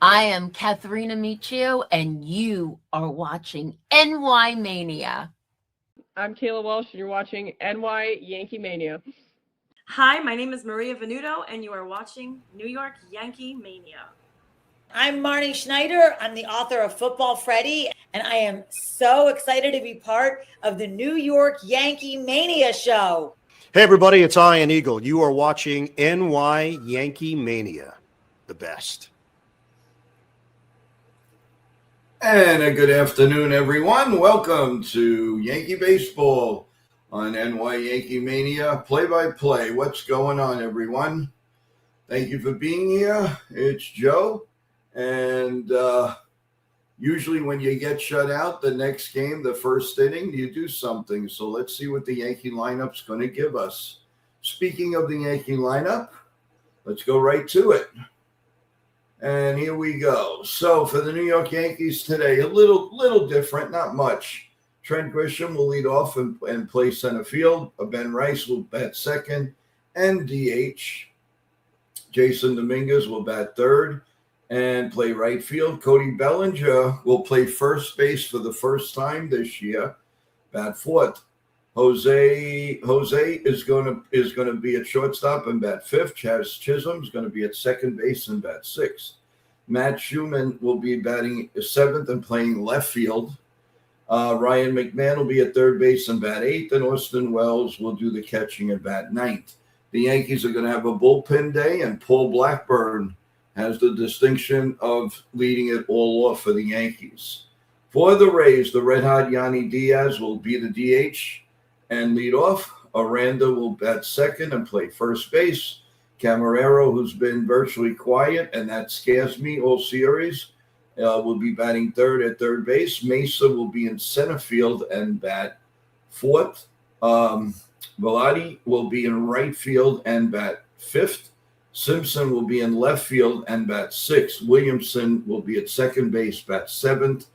I am Katharina Michio, and you are watching NY Mania. I'm Kayla Walsh, and you're watching NY YankeeMania. Hi, my name is Maria Venuto, and you are watching New York Yankee Mania. I'm Marnie Schneider. I'm the author of Football Freddy, and I am so excited to be part of the New York Yankee Mania show. Hey, everybody, it's Ian Eagle. You are watching NY Yankee Mania, the best. And a good afternoon, everyone. Welcome to Yankee Baseball on NY Yankee Mania. Play-by-play. What's going on, everyone? Thank you for being here. It's Joe. And usually when you get shut out, the next game, the first inning, you do something. So let's see what the Yankee lineup's going to give us. Speaking of the Yankee lineup, let's go right to it. And here we go. So for the New York Yankees today, a little different, not much. Trent Grisham will lead off and play center field. Ben Rice will bat second and DH. Jason Dominguez will bat third and play right field. Cody Bellinger will play first base for the first time this year, bat fourth. Jose is going to be at shortstop and bat fifth. Chaz Chisholm is going to be at second base and bat sixth. Matt Schumann will be batting seventh and playing left field. Ryan McMahon will be at third base and bat eighth, and Austin Wells will do the catching and bat ninth. The Yankees are going to have a bullpen day, and Paul Blackburn has the distinction of leading it all off for the Yankees. For the Rays, the red-hot Yanni Diaz will be the DH and lead off. Aranda will bat second and play first base. Camarero, who's been virtually quiet, and that scares me all series, will be batting third at third base. Mesa will be in center field and bat fourth. Velotti will be in right field and bat fifth. Simpson will be in left field and bat sixth. Williamson will be at second base, bat seventh.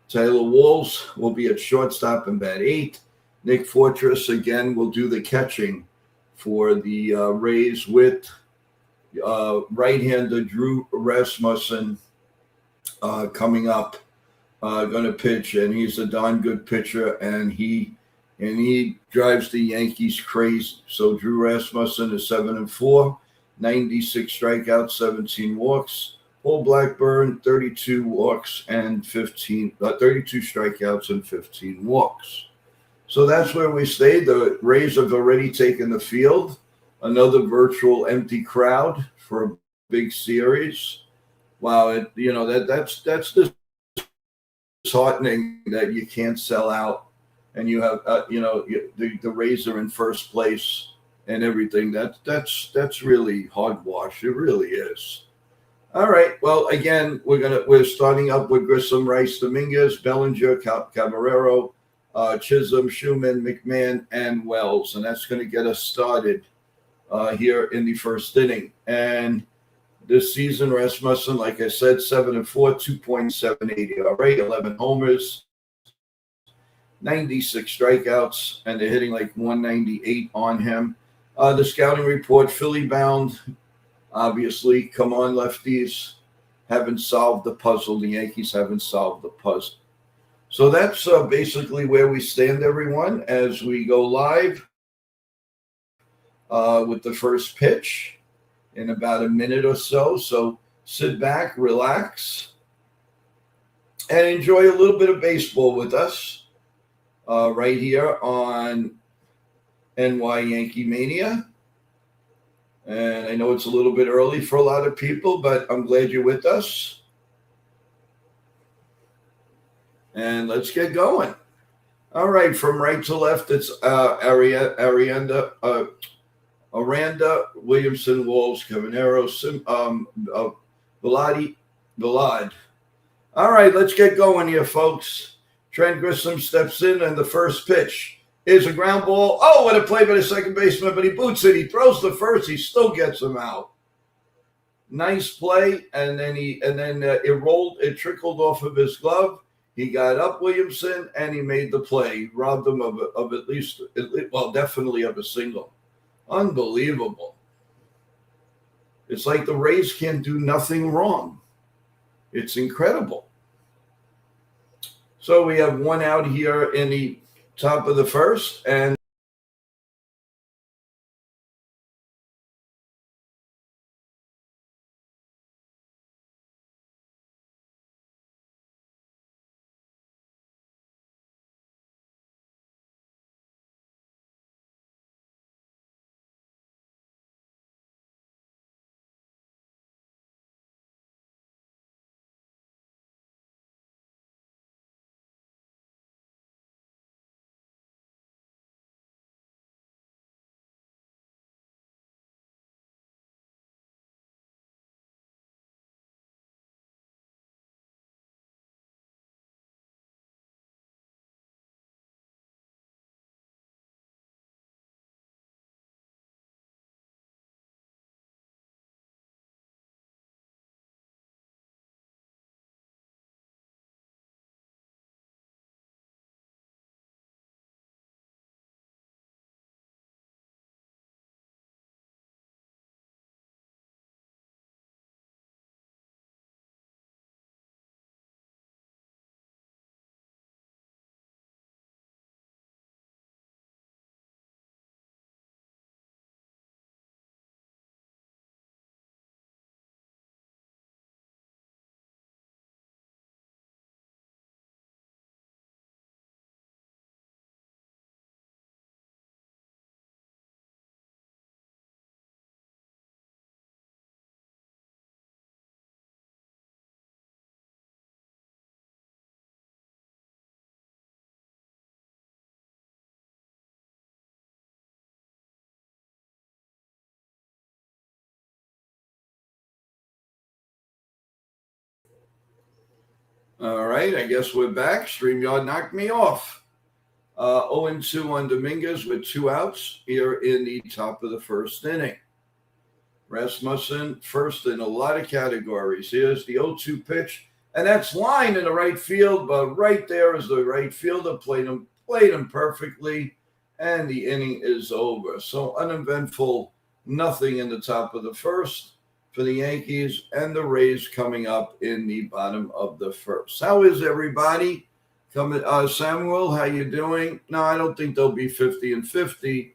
Taylor Walls will be at shortstop and bat eighth. Nick Fortress again will do the catching for the Rays with right-hander Drew Rasmussen coming up, going to pitch, and he's a darn good pitcher, and he drives the Yankees crazy. So Drew Rasmussen is 7-4, 96 strikeouts, 17 walks. Paul Blackburn, 32 walks and 32 strikeouts and 15 walks. So that's where we stayed. The Rays have already taken the field. Another virtual empty crowd for a big series. Wow, that's disheartening that you can't sell out, and you have the Rays are in first place and everything. That's really hogwash. It really is. All right. Well, again, we're starting up with Grissom, Rice, Dominguez, Bellinger, Camarero, Chisholm, Schumann, McMahon, and Wells, and that's going to get us started here in the first inning. And this season, Rasmussen, like I said, 7-4, 2.78 ERA, 11 homers, 96 strikeouts, and they're hitting like 198 on him. The scouting report, Philly bound, obviously. Come on, lefties. Haven't solved the puzzle. The Yankees haven't solved the puzzle. So that's basically where we stand, everyone, as we go live with the first pitch in about a minute or so. So sit back, relax, and enjoy a little bit of baseball with us right here on NY Yankee Mania. And I know it's a little bit early for a lot of people, but I'm glad you're with us. And let's get going. All right, from right to left, it's Aranda, Williamson, Walls, Cavanero, Velad. All right, let's get going here, folks. Trent Grisham steps in, and the first pitch is a ground ball. Oh, what a play by the second baseman, but he boots it. He throws the first. He still gets him out. Nice play, and then it rolled. It trickled off of his glove. He got up, Williamson, and he made the play. Robbed him of at least, well, definitely of a single. Unbelievable. It's like the Rays can do nothing wrong. It's incredible. So we have one out here in the top of the first, and all right, I guess we're back. StreamYard knocked me off. 0-2 on Dominguez with 2 outs here in the top of the first inning. Rasmussen first in a lot of categories. Here's the 0-2 pitch, and that's line in the right field, but right there is the right fielder, played him perfectly, and the inning is over. So uneventful, nothing in the top of the first for the Yankees, and the Rays coming up in the bottom of the first. How is everybody? Samuel, how you doing? No, I don't think they'll be 50-50.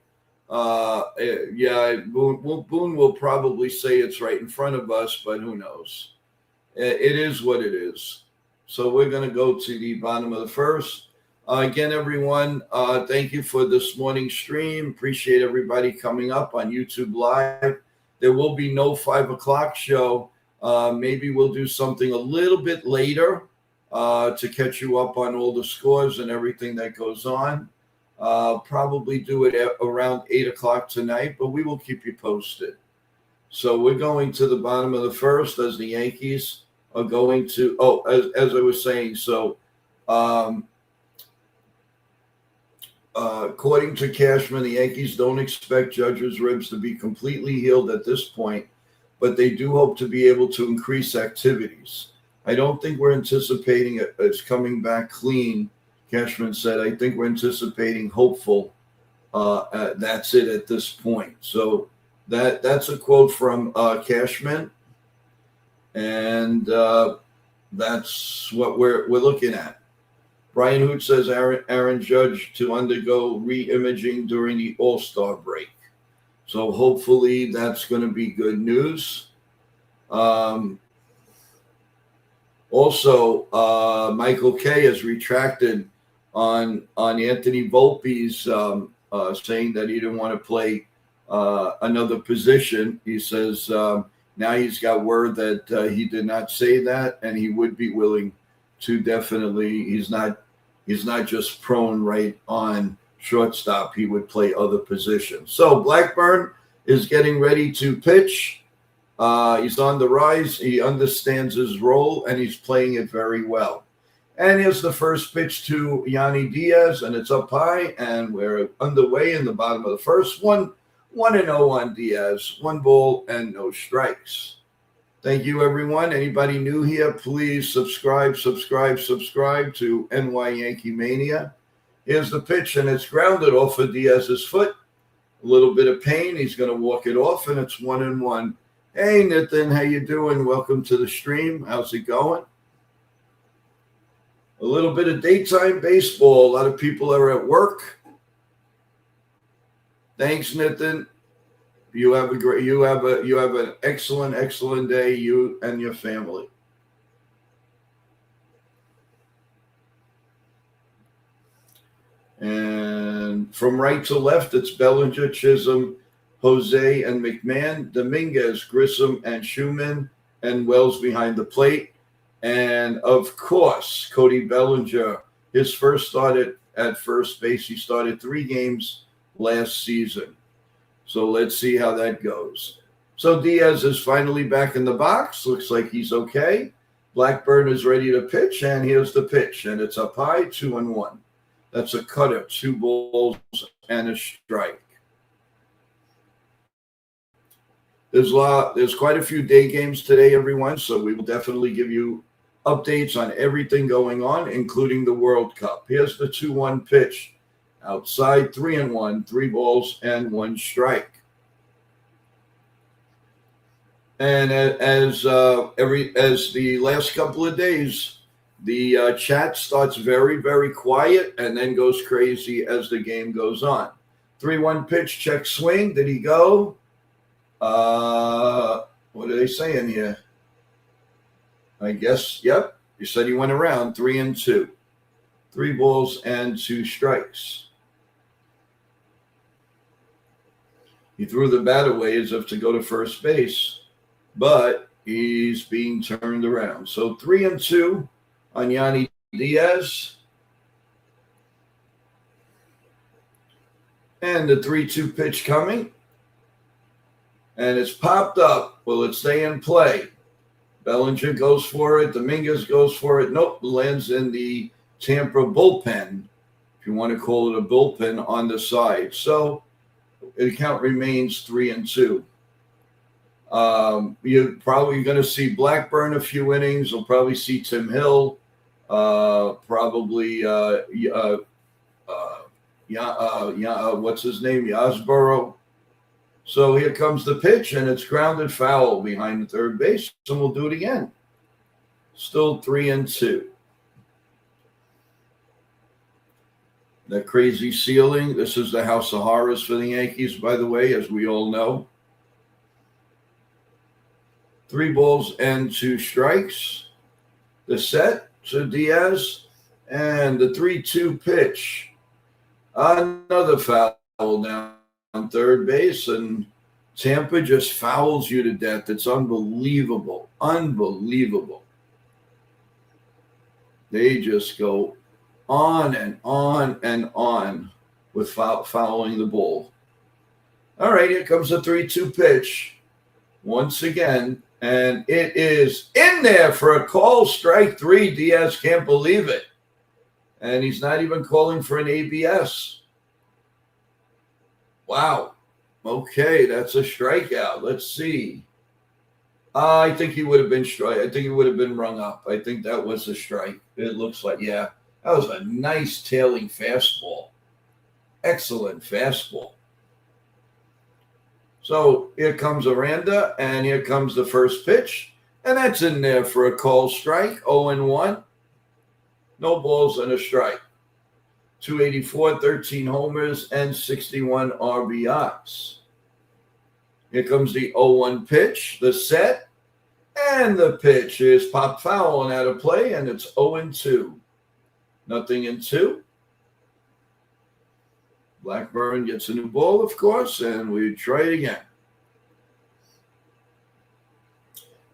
Boone will probably say it's right in front of us, but who knows? It is what it is. So we're going to go to the bottom of the first. Again, everyone, thank you for this morning's stream. Appreciate everybody coming up on YouTube Live. There will be no 5 o'clock show. Maybe we'll do something a little bit later to catch you up on all the scores and everything that goes on. Probably do it at around 8 o'clock tonight, but we will keep you posted. So we're going to the bottom of the first as the Yankees are going to, as I was saying, so according to Cashman, the Yankees don't expect Judge's ribs to be completely healed at this point, but they do hope to be able to increase activities. I don't think we're anticipating it's coming back clean, Cashman said. I think we're anticipating hopeful. That's it at this point. So that's a quote from Cashman, and that's what we're looking at. Brian Hoot says Aaron Judge to undergo re-imaging during the All-Star break. So hopefully that's going to be good news. Also, Michael Kay has retracted on Anthony Volpe's saying that he didn't want to play another position. He says now he's got word that he did not say that, and he would be willing to definitely. He's not just prone right on shortstop. He would play other positions. So Blackburn is getting ready to pitch. He's on the rise. He understands his role, and he's playing it very well. And here's the first pitch to Yanni Diaz, and it's up high, and we're underway in the bottom of the first one. 1-0 on Diaz. 1 ball and no strikes. Thank you, everyone. Anybody new here, please subscribe to NY YankeeMania. Here's the pitch, and it's grounded off of Diaz's foot. A little bit of pain. He's going to walk it off, and it's 1-1 Hey, Nathan, how you doing? Welcome to the stream. How's it going? A little bit of daytime baseball. A lot of people are at work. Thanks, Nathan. You have an excellent day, you and your family. And from right to left, it's Bellinger, Chisholm, Jose, and McMahon, Dominguez, Grissom, and Schumann, and Wells behind the plate. And, of course, Cody Bellinger, his first start at first base. He started 3 games last season. So let's see how that goes. So Diaz is finally back in the box. Looks like he's okay. Blackburn is ready to pitch, and here's the pitch. And it's up high, 2-1. That's a cutter, 2 balls and a strike. There's quite a few day games today, everyone, so we will definitely give you updates on everything going on, including the World Cup. Here's the 2-1 pitch. Outside, 3-1, 3 balls and 1 strike. And as the last couple of days, the chat starts very, very quiet and then goes crazy as the game goes on. 3-1 pitch, check swing. Did he go? What are they saying here? I guess, yep. You said he went around 3-2. 3 balls and 2 strikes. He threw the bat away as if to go to first base, but he's being turned around. So 3-2 on Yanni Diaz. And the 3-2 pitch coming. And it's popped up. Will it stay in play? Bellinger goes for it. Dominguez goes for it. Nope, lands in the Tampa bullpen, if you want to call it a bullpen, on the side. So the count remains 3-2. You're probably going to see Blackburn a few innings. You'll probably see Tim Hill, probably what's his name, Yasborough. So here comes the pitch, and it's grounded foul behind the third base, and we'll do it again. Still 3-2. That crazy ceiling. This is the House of Horrors for the Yankees, by the way, as we all know. 3 balls and 2 strikes. The set to Diaz, and the 3-2 pitch. Another foul down on third base, and Tampa just fouls you to death. It's unbelievable. Unbelievable. They just go on and on and on with fouling the ball. All right, here comes the 3-2 pitch once again, and it is in there for a call. Strike 3. Diaz can't believe it. And he's not even calling for an ABS. Wow. Okay, that's a strikeout. Let's see. I think he would have been strike. I think he would have been rung up. I think that was a strike. It looks like, yeah. That was a nice tailing fastball. Excellent fastball. So here comes Aranda, and here comes the first pitch. And that's in there for a called strike, 0-1. No balls and a strike. 284, 13 homers, and 61 RBIs. Here comes the 0-1 pitch, the set, and the pitch is popped foul and out of play, and it's 0-2. 0-2. Blackburn gets a new ball, of course, and we try it again.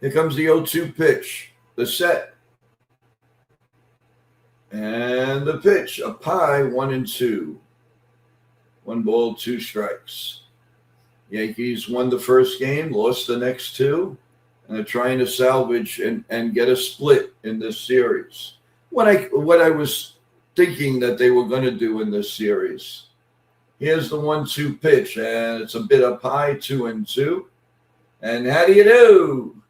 Here comes the 0-2 pitch, the set, and the pitch, up high, 1-2. 1 ball, 2 strikes. Yankees won the first game, lost the next 2, and they're trying to salvage and get a split in this series. What I was thinking that they were going to do in this series. Here's the 1-2 pitch, and it's a bit up high, 2-2. And how do you do?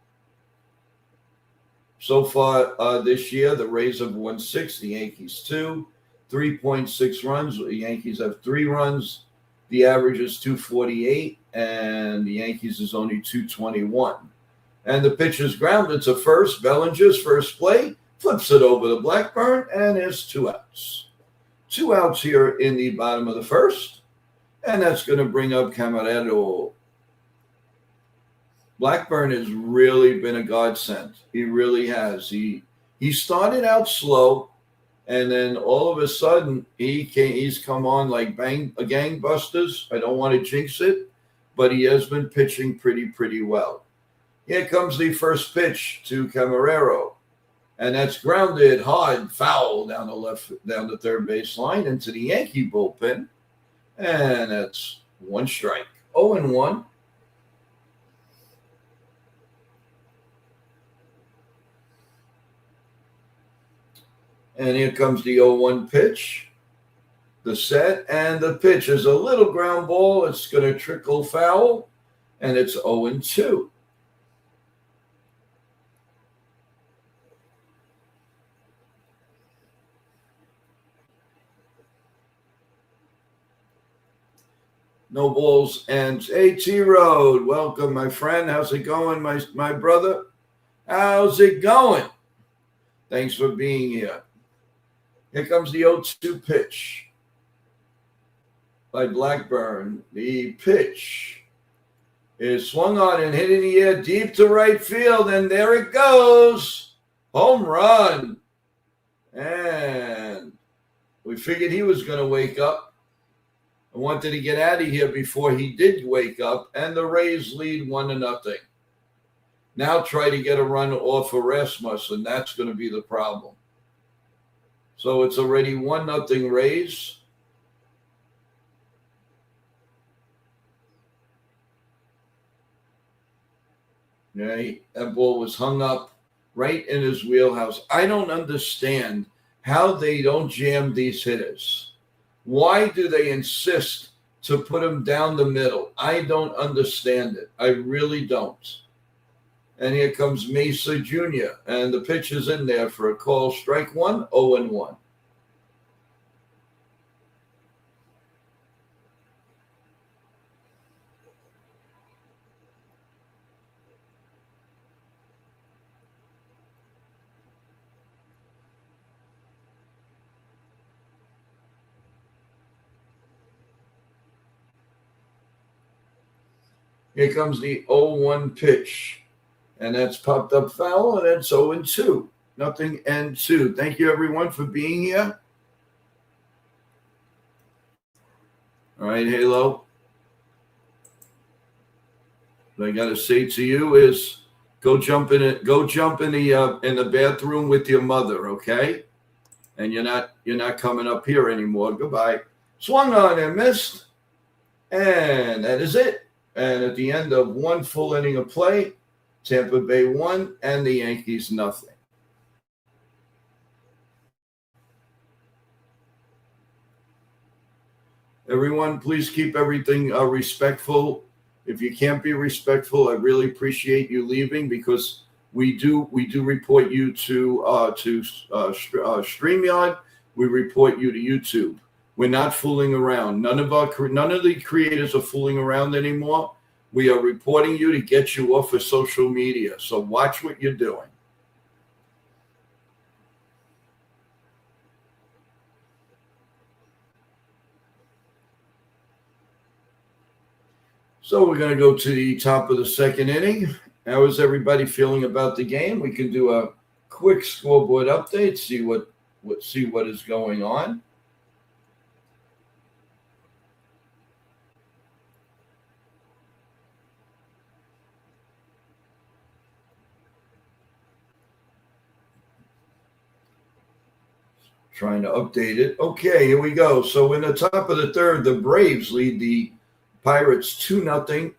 So far this year, the Rays have won 6, the Yankees 2, 3.6 runs. The Yankees have 3 runs. The average is 248, and the Yankees is only 221. And the pitch is grounded to first. Bellinger's first play, flips it over to Blackburn, and there's 2 outs. 2 outs here in the bottom of the first, and that's going to bring up Camarero. Blackburn has really been a godsend. He really has. He started out slow, and then all of a sudden he's come on like gangbusters. I don't want to jinx it, but he has been pitching pretty well. Here comes the first pitch to Camarero, and that's grounded hard, foul down the third base line into the Yankee bullpen, and that's 1 strike. 0-1. And here comes the 0-1 pitch, the set, and the pitch is a little ground ball. It's going to trickle foul, and it's 0-2. No balls, and T-Road, welcome, my friend. How's it going, my brother? How's it going? Thanks for being here. Here comes the 0-2 pitch by Blackburn. The pitch is swung on and hit in the air deep to right field, and there it goes. Home run. And we figured he was going to wake up. I wanted to get out of here before he did wake up, and the Rays lead 1-0. Now try to get a run off of Rasmussen. That's going to be the problem. So it's already 1-0 Rays. Okay, that ball was hung up right in his wheelhouse. I don't understand how they don't jam these hitters. Why do they insist to put him down the middle? I don't understand it. I really don't. And here comes Mesa Jr., and the pitch is in there for a call. Strike 1, 0-1. Here comes the 0-1 pitch. And that's popped up foul, and it's 0-2. 0-2. Thank you, everyone, for being here. All right, Halo. What I got to say to you is go jump in it. Go jump in the bathroom with your mother, okay? And you're not coming up here anymore. Goodbye. Swung on and missed. And that is it. And at the end of 1 full inning of play, Tampa Bay 1 and the Yankees 0. Everyone, please keep everything respectful. If you can't be respectful, I really appreciate you leaving, because we do report you to StreamYard. We report you to YouTube. We're not fooling around. None of the creators are fooling around anymore. We are reporting you to get you off of social media. So watch what you're doing. So we're going to go to the top of the second inning. How is everybody feeling about the game? We can do a quick scoreboard update, see what is going on. Trying to update it. Okay, here we go. So in the top of the third, the Braves lead the Pirates 2-0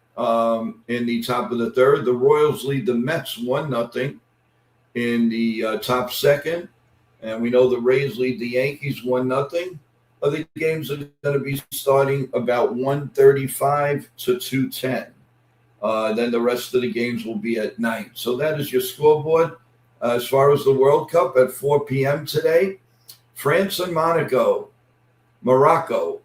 in the top of the third. The Royals lead the Mets 1-0 in the top second. And we know the Rays lead the Yankees 1-0. Other games are going to be starting about 1:35 to 2:10. Then the rest of the games will be at night. So that is your scoreboard. As far as the World Cup at 4 p.m. today, Morocco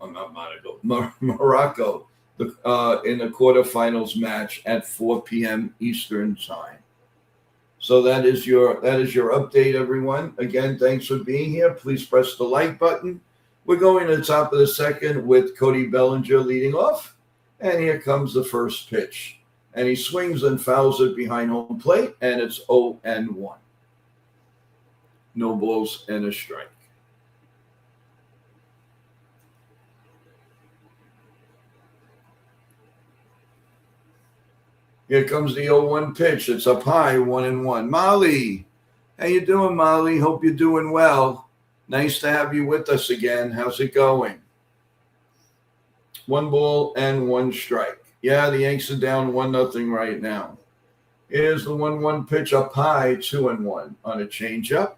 in the quarterfinals match at 4 p.m. Eastern time. So that is your update, everyone. Again, thanks for being here. Please press the like button. We're going to the top of the second with Cody Bellinger leading off. And here comes the first pitch. And he swings and fouls it behind home plate, and it's 0-1. No balls and a strike. Here comes the 0-1 pitch. It's up high, 1-1. Molly, how you doing, Molly? Hope you're doing well. Nice to have you with us again. How's it going? 1 ball and 1 strike. Yeah, the Yanks are down 1-0 right now. Here's the 1-1 pitch up high, 2-1 on a changeup.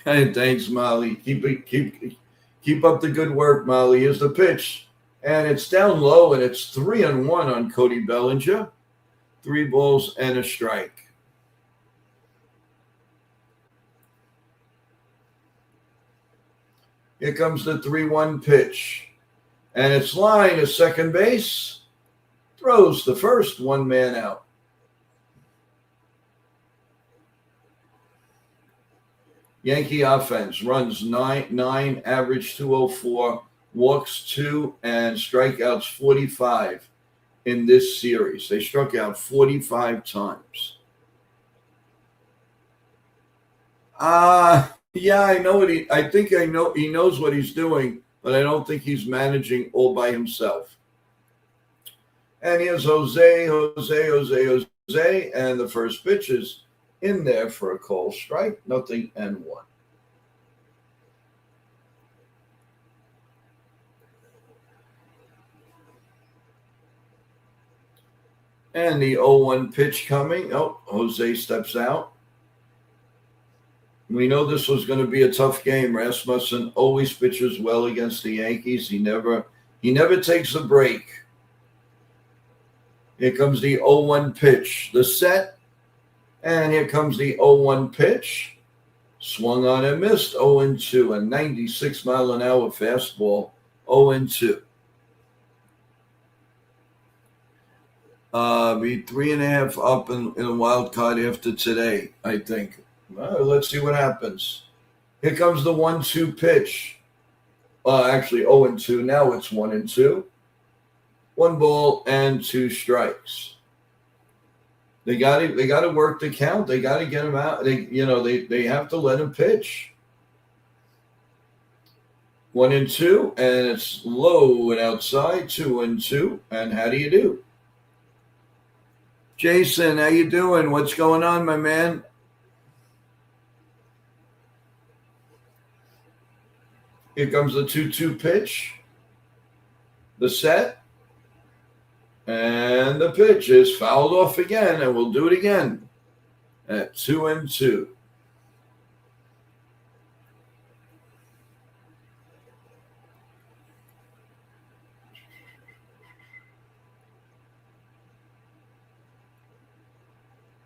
Hey, thanks, Molly. Keep up the good work, Molly. Here's the pitch. And it's down low, and it's 3-1 on Cody Bellinger. 3 balls and a strike. Here comes the 3-1 pitch. And it's line to second base. Throws the first, 1 man out. Yankee offense runs 9, average 204, walks 2, and strikeouts 45 in this series. They struck out 45 times. Yeah, I think he knows what he's doing, but I don't think he's managing all by himself. And here's Jose, and the first pitch is in there for a call strike, 0-1. And the 0-1 pitch coming. Oh, Jose steps out. We know this was going to be a tough game. Rasmussen always pitches well against the Yankees. He never takes a break. Here comes the 0-1 pitch. The set. And here comes the 0-1 pitch. Swung on and missed. 0-2. A 96-mile-an-hour fastball. 0-2. Be 3.5 up in a wild card after today, I think. Well, let's see what happens. Here comes the 1-2 pitch. Actually, 0-2. Now it's 1-2. 1 ball and 2 strikes. They got to work the count. They got to get him out. They have to let him pitch. 1-2, and it's low and outside. 2-2, and how do you do? Jason, how you doing? What's going on, my man? Here comes the 2-2 pitch. The set. And the pitch is fouled off again, and we'll do it again at 2-2.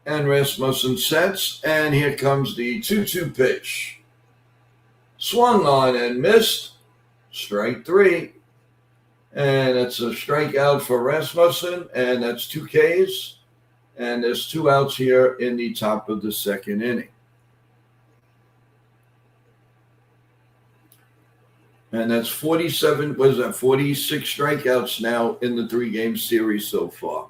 And Rasmussen sets, and here comes the 2-2 pitch. Swung on and missed. Strike 3. And it's a strikeout for Rasmussen, and that's 2 Ks. And there's 2 outs here in the top of the second inning. And that's 46 strikeouts now in the 3-game series so far.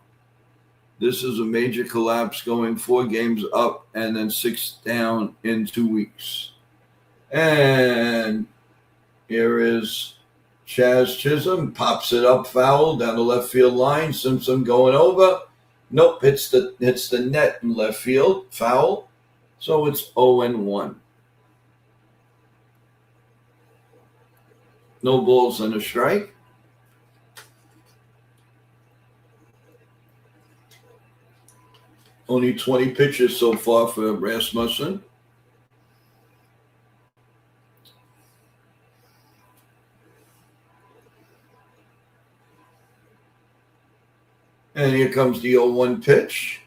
This is a major collapse, going 4 games up and then 6 down in 2 weeks. And here is Chaz Chisholm, pops it up foul down the left field line. Simpson going over. Nope, hits the net in left field. Foul. So it's 0-1. No balls and a strike. Only 20 pitches so far for Rasmussen. And here comes the 0-1 pitch.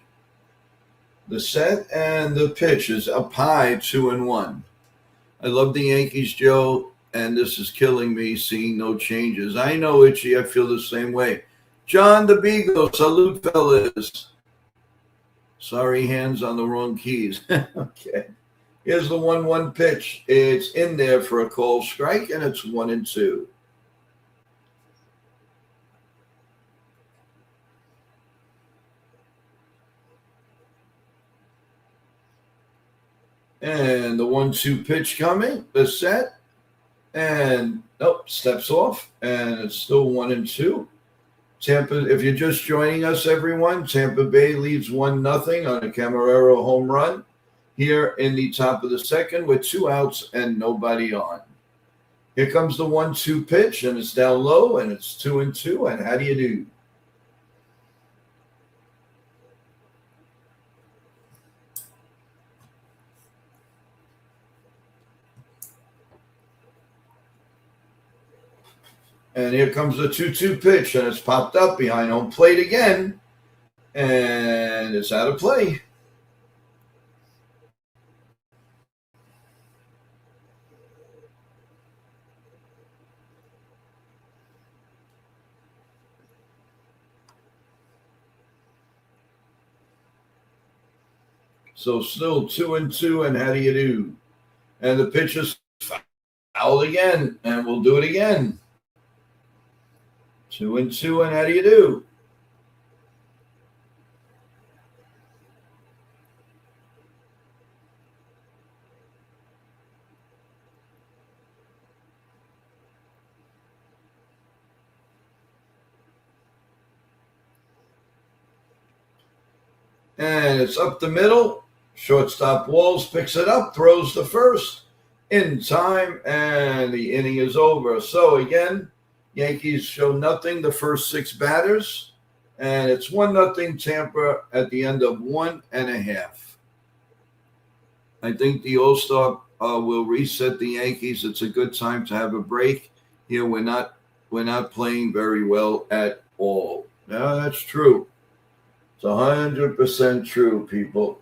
The set and the pitch is up high, 2-1. I love the Yankees, Joe, and this is killing me seeing no changes. I know, Itchy. I feel the same way. John the Beagle, salute, fellas. Sorry, hands on the wrong keys. Okay. Here's the 1-1 pitch. It's in there for a called strike, and it's 1-2. And the 1-2 pitch coming, the set, and nope, steps off, and it's still 1-2. Tampa, if you're just joining us, everyone, Tampa Bay leads 1-0 on a Camarero home run here in the top of the second with 2 outs and nobody on. Here comes the 1-2 pitch, and it's down low, and it's 2-2, and how do you do? And here comes the 2-2 pitch, and it's popped up behind home plate again, and it's out of play. So still 2-2, and how do you do? And the pitch is fouled again, and we'll do it again. 2-2, and how do you do? And it's up the middle. Shortstop Walls picks it up, throws the first in time, and the inning is over. So again, Yankees show nothing the first 6 batters, and it's 1-0 Tampa at the end of 1.5. I think the All-Star will reset the Yankees. It's a good time to have a break. Here we're not playing very well at all. No, that's true. It's 100% true, people.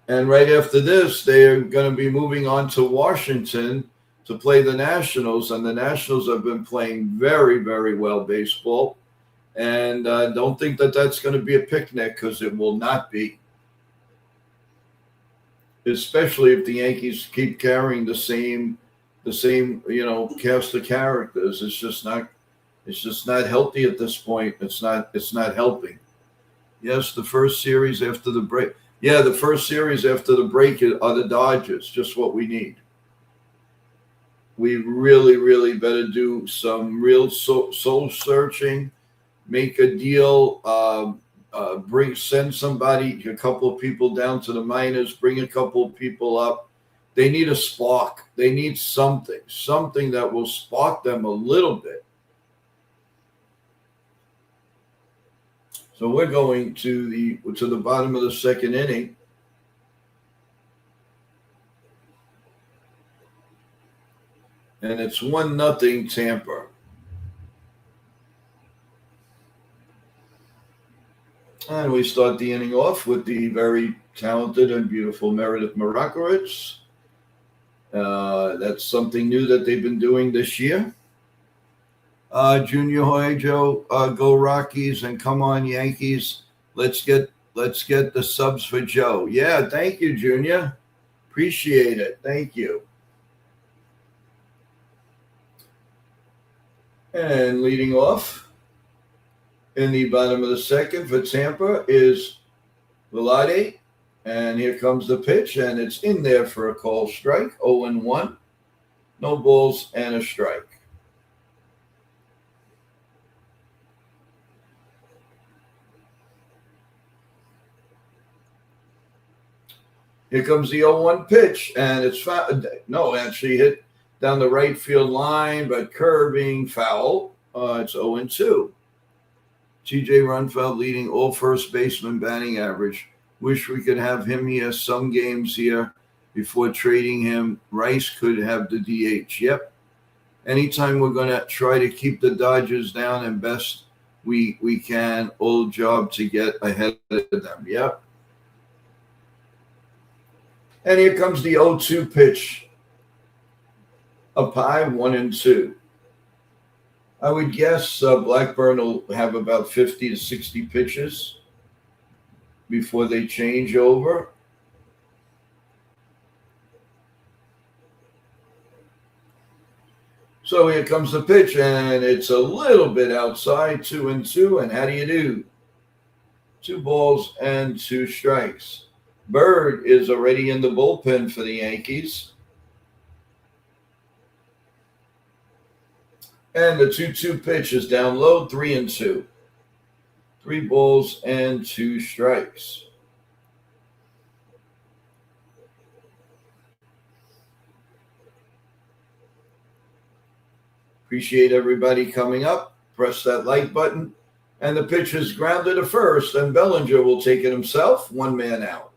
And right after this, they're going to be moving on to Washington to play the Nationals, and the Nationals have been playing very, very well baseball. And don't think that that's going to be a picnic, because it will not be. Especially if the Yankees keep carrying the same, cast of characters. It's just not healthy at this point. It's not helping. Yes, the first series after the break. Yeah, the first series after the break are the Dodgers. Just what we need. We really, really better do some real soul searching, make a deal, send somebody, a couple of people down to the minors, bring a couple of people up. They need a spark. They need something that will spark them a little bit. So we're going to the bottom of the second inning. And it's 1-0 Tampa. And we start the inning off with the very talented and beautiful Meredith Marakovitz. That's something new that they've been doing this year. Junior Hoy, Joe, go Rockies, and come on Yankees. Let's get the subs for Joe. Yeah, thank you, Junior. Appreciate it. Thank you. And leading off in the bottom of the second for Tampa is Velarde. And here comes the pitch, and it's in there for a called strike, 0-1. No balls and a strike. Here comes the 0-1 pitch, and it's actually hit down the right field line, but curving foul. It's 0-2. TJ Runfeld leading all first baseman batting average. Wish we could have him here some games here before trading him. Rice could have the DH. Yep. Anytime we're going to try to keep the Dodgers down and best we can all job to get ahead of them. Yep. And here comes the 0-2 pitch. Up high, 1-2. I would guess Blackburn will have about 50 to 60 pitches before they change over. So here comes the pitch, and it's a little bit outside, 2-2. And how do you do? 2 balls and 2 strikes. Bird is already in the bullpen for the Yankees. And the 2-2 pitch is down low, 3-2. 3 balls and 2 strikes. Appreciate everybody coming up. Press that like button. And the pitch is grounded to first, and Bellinger will take it himself. 1 man out.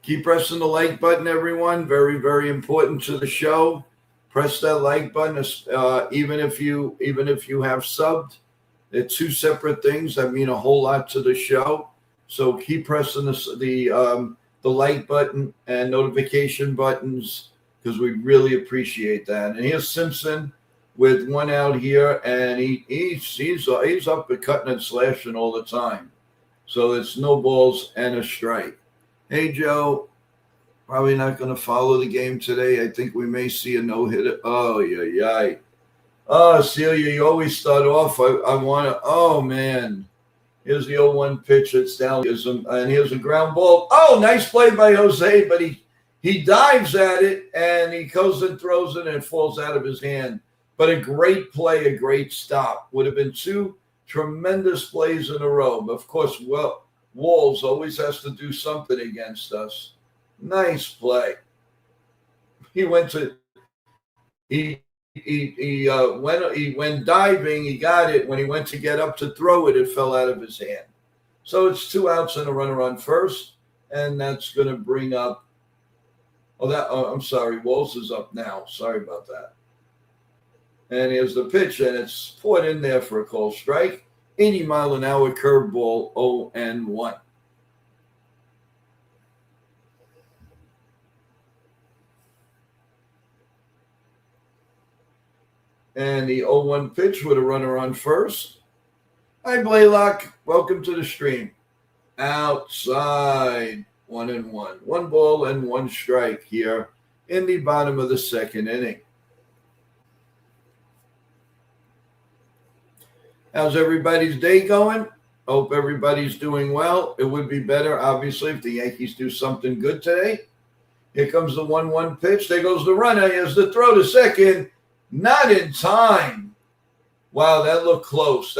Keep pressing the like button, everyone. Very, very important to the show. Press that like button, even if you have subbed. They're 2 separate things that mean a whole lot to the show. So keep pressing the like button and notification buttons, because we really appreciate that. And here's Simpson with 1 out here, and he's up and cutting and slashing all the time. So it's no balls and a strike. Hey, Joe, probably not going to follow the game today. I think we may see a no-hitter. Oh, yeah. Oh, Celia, you always start off. I want to – oh, man. Here's the 0-1 pitch. It's down. And here's a ground ball. Oh, nice play by Jose, but he dives at it, and he goes and throws it, and it falls out of his hand. But a great play, a great stop. Would have been 2 tremendous plays in a row. But, of course, Walls always has to do something against us. Nice play. He went diving. He got it. When he went to get up to throw it, it fell out of his hand. So it's 2 outs and a runner on first, and that's going to bring up. I'm sorry. Walls is up now. Sorry about that. And here's the pitch, and it's put in there for a called strike. 80-mile-an-hour curveball, 0-1. And the 0-1 pitch with a runner on first. Hi, Blaylock. Welcome to the stream. Outside, 1-1. 1 ball and 1 strike here in the bottom of the 2nd inning. How's everybody's day going? Hope everybody's doing well. It would be better, obviously, if the Yankees do something good today. Here comes the 1-1 pitch. There goes the runner. Here's the throw to second. Not in time. Wow, that looked close.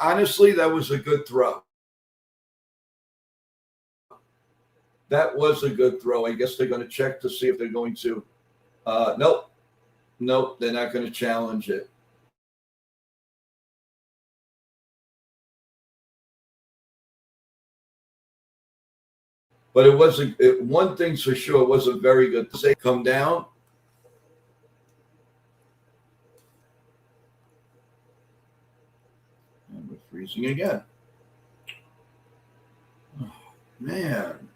Honestly, that was a good throw. That was a good throw. I guess they're going to check to see if they're going to. Nope, they're not going to challenge it. But it wasn't. One thing's for sure, it wasn't very good. To say come down. And we're freezing again. Oh, man.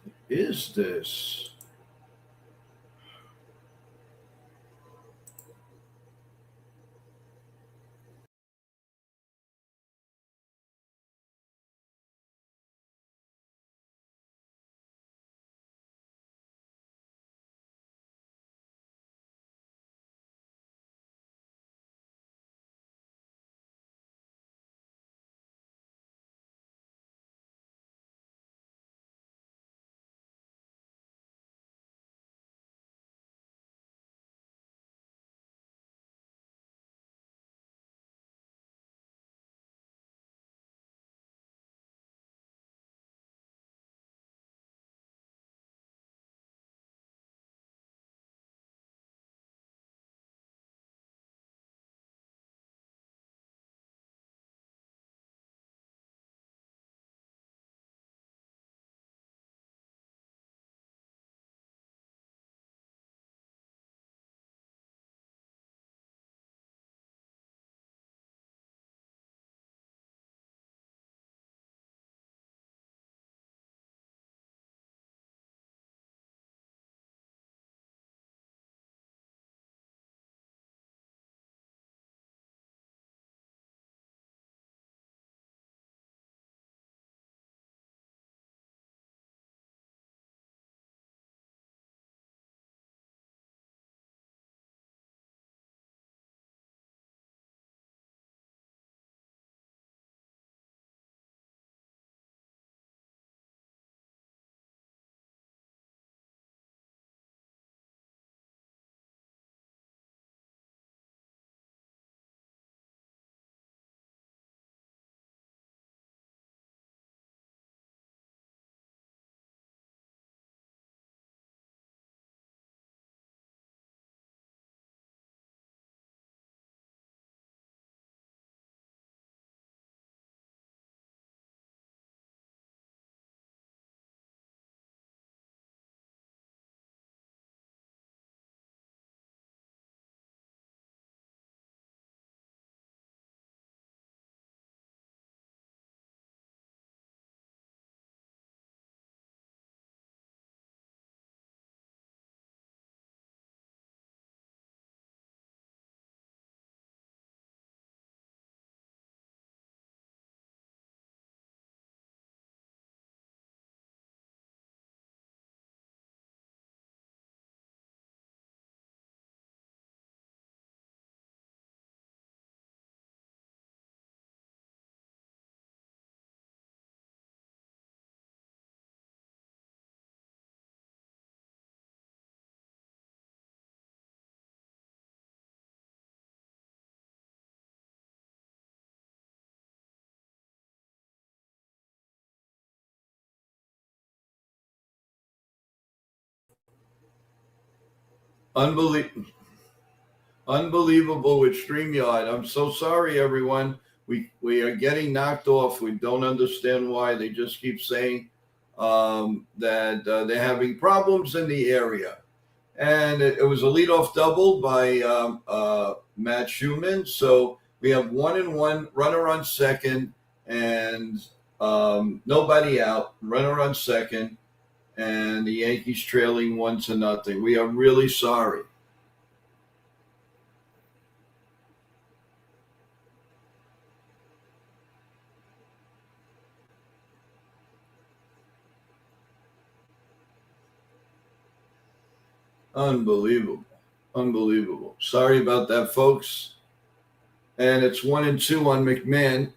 What is this? Unbelievable with StreamYard. I'm so sorry, everyone. We are getting knocked off. We don't understand why. They just keep saying that they're having problems in the area. And it was a leadoff double by Matt Schumann. So we have 1-1, runner on second, and nobody out, runner on second, and the Yankees trailing 1-0. We are really sorry. Unbelievable. Sorry about that, folks. And it's 1-2 on McMahon.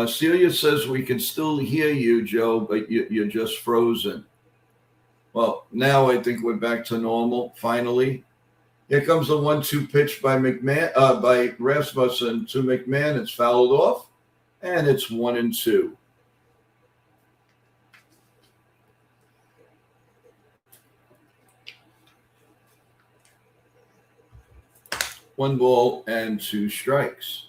Celia says we can still hear you, Joe, but you're just frozen. Well, now I think we're back to normal, finally. Here comes the 1-2 pitch by by Rasmussen to McMahon. It's fouled off, and it's 1-2. One ball and 2 strikes.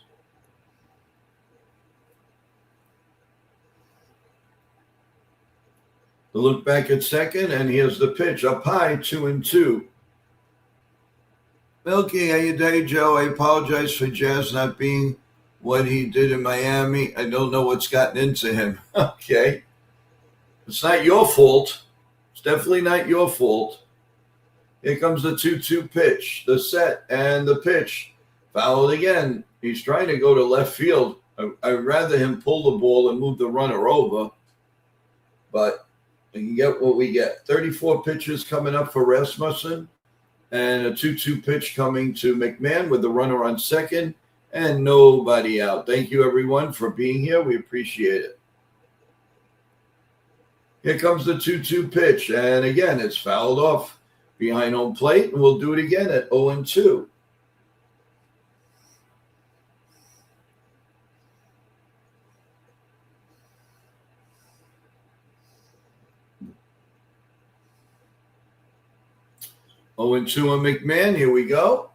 The look back at second, and here's the pitch up high, 2-2. Milky, how you doing, Joe? I apologize for Jazz not being what he did in Miami. I don't know what's gotten into him. Okay. It's not your fault. It's definitely not your fault. Here comes the 2-2 pitch, the set, and the pitch. Fouled again. He's trying to go to left field. I'd rather him pull the ball and move the runner over. But we can get what we get. 34 pitches coming up for Rasmussen. And a 2-2 pitch coming to McMahon with the runner on second. And nobody out. Thank you, everyone, for being here. We appreciate it. Here comes the 2-2 pitch. And again, it's fouled off behind home plate, and we'll do it again at 0-2. Oh, and 2 on McMahon. Here we go.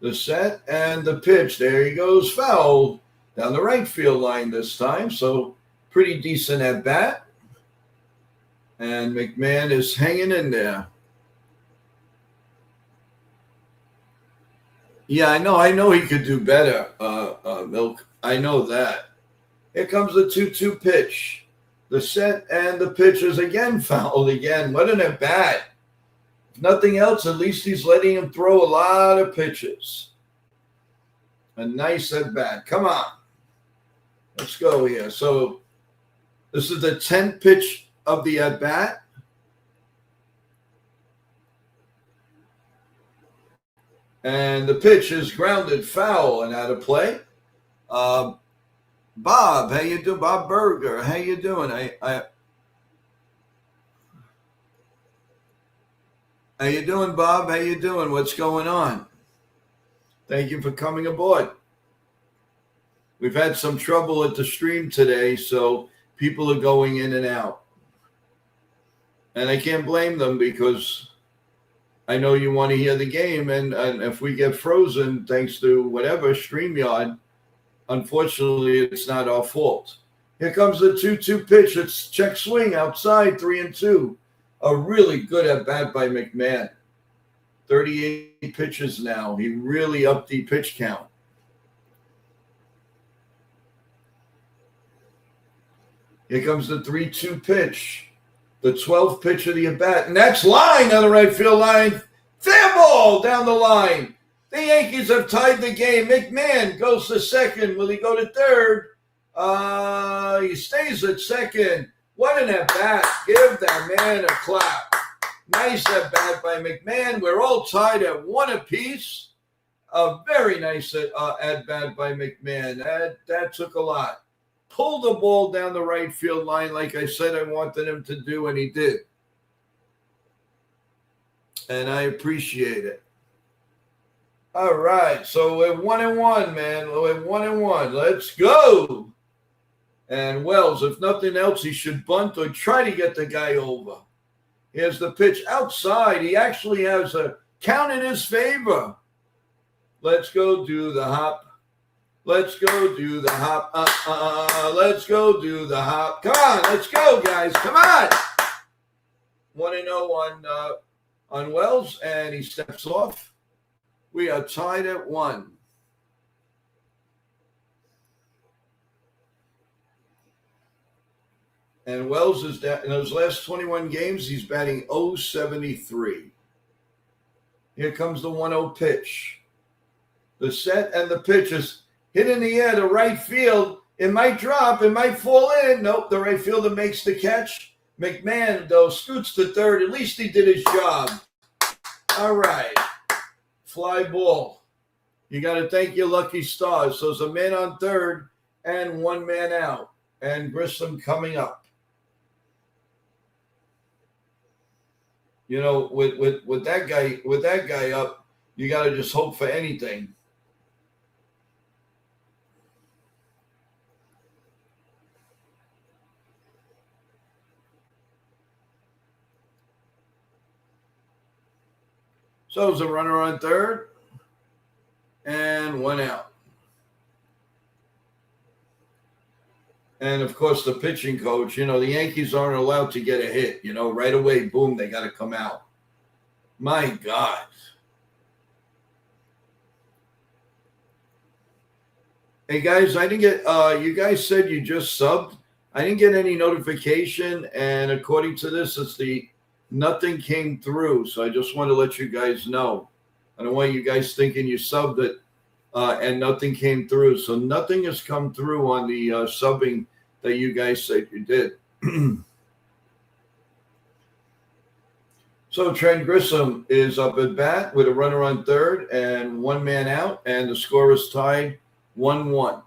The set and the pitch. There he goes, foul down the right field line this time. So pretty decent at bat. And McMahon is hanging in there. Yeah, I know he could do better, Milk. I know that. Here comes the 2-2 pitch. The set and the pitch is again fouled again. What an at bat. If nothing else, at least he's letting him throw a lot of pitches. A nice at bat. Come on. Let's go here. So this is the 10th pitch of the at bat. And the pitch is grounded foul and out of play. Bob, how you doing? Bob Berger, how you doing? How you doing, Bob? How you doing? What's going on? Thank you for coming aboard. We've had some trouble at the stream today, so people are going in and out. And I can't blame them because I know you want to hear the game, and if we get frozen thanks to whatever, StreamYard, unfortunately, it's not our fault. Here comes the 2-2 pitch. It's check swing outside, 3-2. A really good at-bat by McMahon. 38 pitches now. He really upped the pitch count. Here comes the 3-2 pitch. The 12th pitch of the at-bat. And that's line on the right field line. Fair ball down the line. The Yankees have tied the game. McMahon goes to second. Will he go to third? He stays at second. What an at-bat. Give that man a clap. Nice at-bat by McMahon. We're all tied at 1 apiece. A very nice at-bat by McMahon. That took a lot. Pulled the ball down the right field line like I said I wanted him to do, and he did. And I appreciate it. All right, so we're 1-1, man. We're 1-1. Let's go. And Wells, if nothing else, he should bunt or try to get the guy over. Here's the pitch outside. He actually has a count in his favor. Let's go do the hop. Let's go do the hop. Let's go do the hop. Come on, let's go, guys. Come on. 1-0 on Wells, and he steps off. We are tied at 1. And Wells is down in those last 21 games. He's batting .073. Here comes the 1-0 pitch. The set and the pitch is hit in the air to right field. It might drop. It might fall in. Nope, the right fielder makes the catch. McMahon, though, scoots to third. At least he did his job. All right. Fly ball. You got to thank your lucky stars. So there's a man on third and one man out. And Grissom coming up. You know, with that guy up, you got to just hope for anything. So there's a runner on third and one out. And, of course, the pitching coach, you know, the Yankees aren't allowed to get a hit. You know, right away, boom, they got to come out. My God. Hey, guys, I didn't get you guys said you just subbed. I didn't get any notification, and according to this, it's nothing came through. So I just want to let you guys know. I don't want you guys thinking you subbed it and nothing came through. So nothing has come through on the subbing that you guys said you did. So Trent Grissom is up at bat with a runner on third and one man out, and the score is tied 1-1.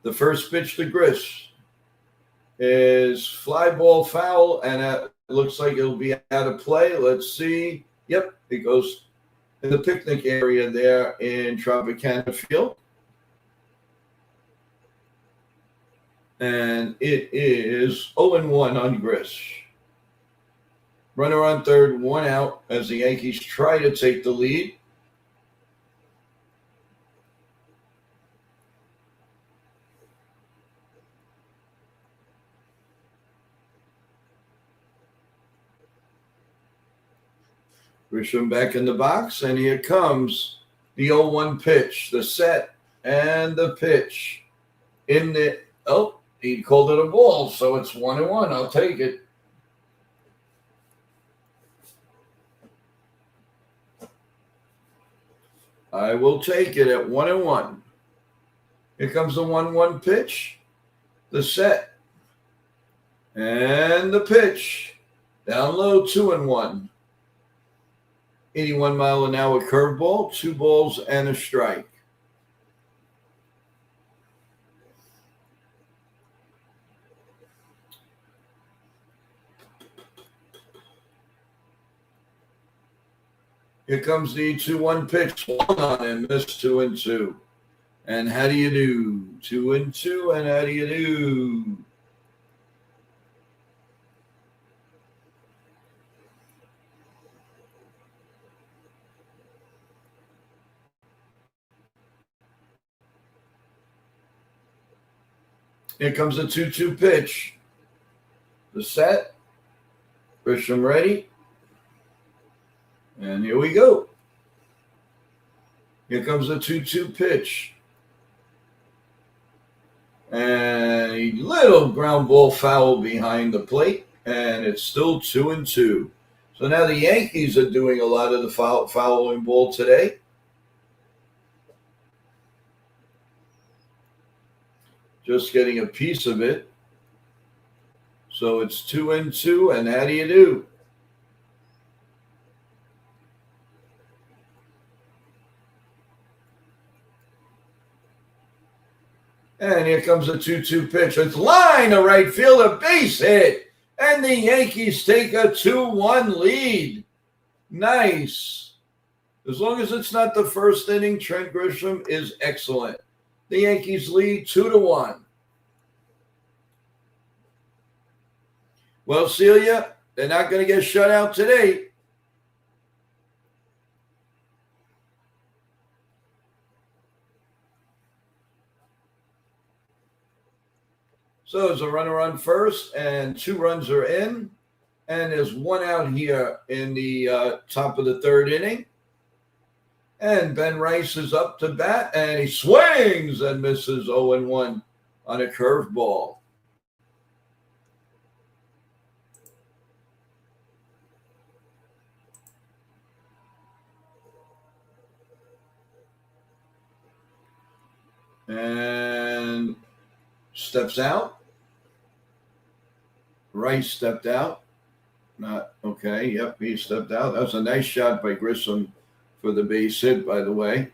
The first pitch to Griss is fly ball foul, and it looks like it'll be out of play. Let's see. Yep, it goes in the picnic area there in Tropicana Field. And it is 0-1 on Griss. Runner on third, one out as the Yankees try to take the lead. Grisham back in the box, and here comes the 0-1 pitch, the set, and the pitch. He called it a ball, so it's 1-1. I'll take it. I will take it at 1-1. Here comes the 1-1 pitch, the set, and the pitch. Down low, 2-1. 81 mile an hour curveball, 2 balls and a strike. Here comes the 2-1 pitch. Swung on and missed 2-2. And how do you do? 2-2, and how do you do? Here comes the 2-2 pitch. The set. Grisham ready. And here we go. Here comes the 2-2 pitch. And a little ground ball foul behind the plate. And it's still 2-2. So now the Yankees are doing a lot of the fouling ball today. Just getting a piece of it. So it's 2-2, and how do you do? And here comes a 2-2 pitch. It's line to right field, a base hit. And the Yankees take a 2-1 lead. Nice. As long as it's not the first inning, Trent Grisham is excellent. The Yankees lead 2-1. Well, Celia, they're not going to get shut out today. So there's a runner on first, and 2 runs are in. And there's 1 out here in the top of the 3rd inning. And Ben Rice is up to bat, and he swings and misses 0-1 on a curveball. And steps out. Rice stepped out. Not okay. Yep, he stepped out. That was a nice shot by Grissom for the base hit, by the way.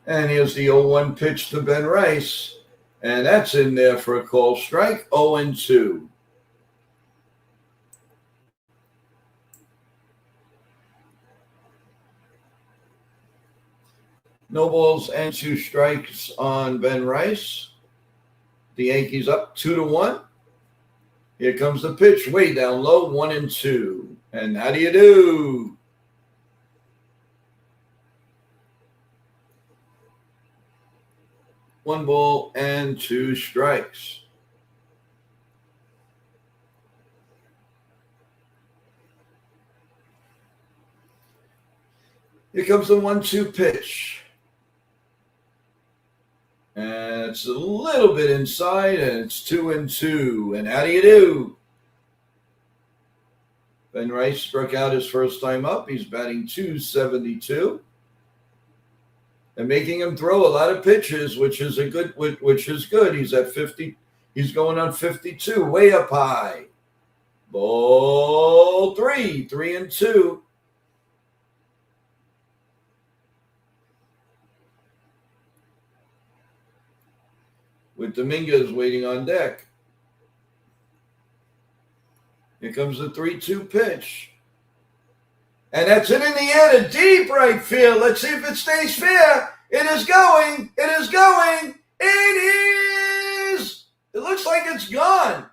And here's the 0-1 pitch to Ben Rice. And that's in there for a call strike. 0-2. No balls and 2 strikes on Ben Rice. The Yankees up 2-1. Here comes the pitch, way down low, 1-2. And how do you do? One ball and 2 strikes. Here comes the 1-2 pitch. And it's a little bit inside, and it's 2-2. And how do you do? Ben Rice struck out his first time up. He's batting .272. And making him throw a lot of pitches, which is good. He's at 50. He's going on 52, way up high. Ball 3, 3-2. With Dominguez waiting on deck. Here comes the 3-2 pitch. And that's it in the air to deep right field. Let's see if it stays fair. It is going. It is going. It is. It looks like it's gone.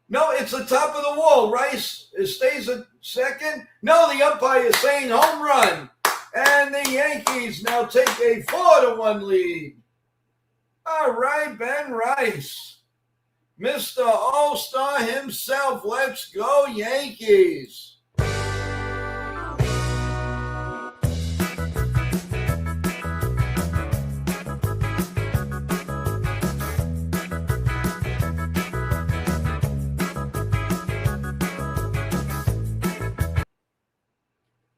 No, it's the top of the wall. Rice stays at second. No, the umpire is saying home run. And the Yankees now take a 4-1 lead. All right, Ben Rice, Mr. All-Star himself. Let's go, Yankees.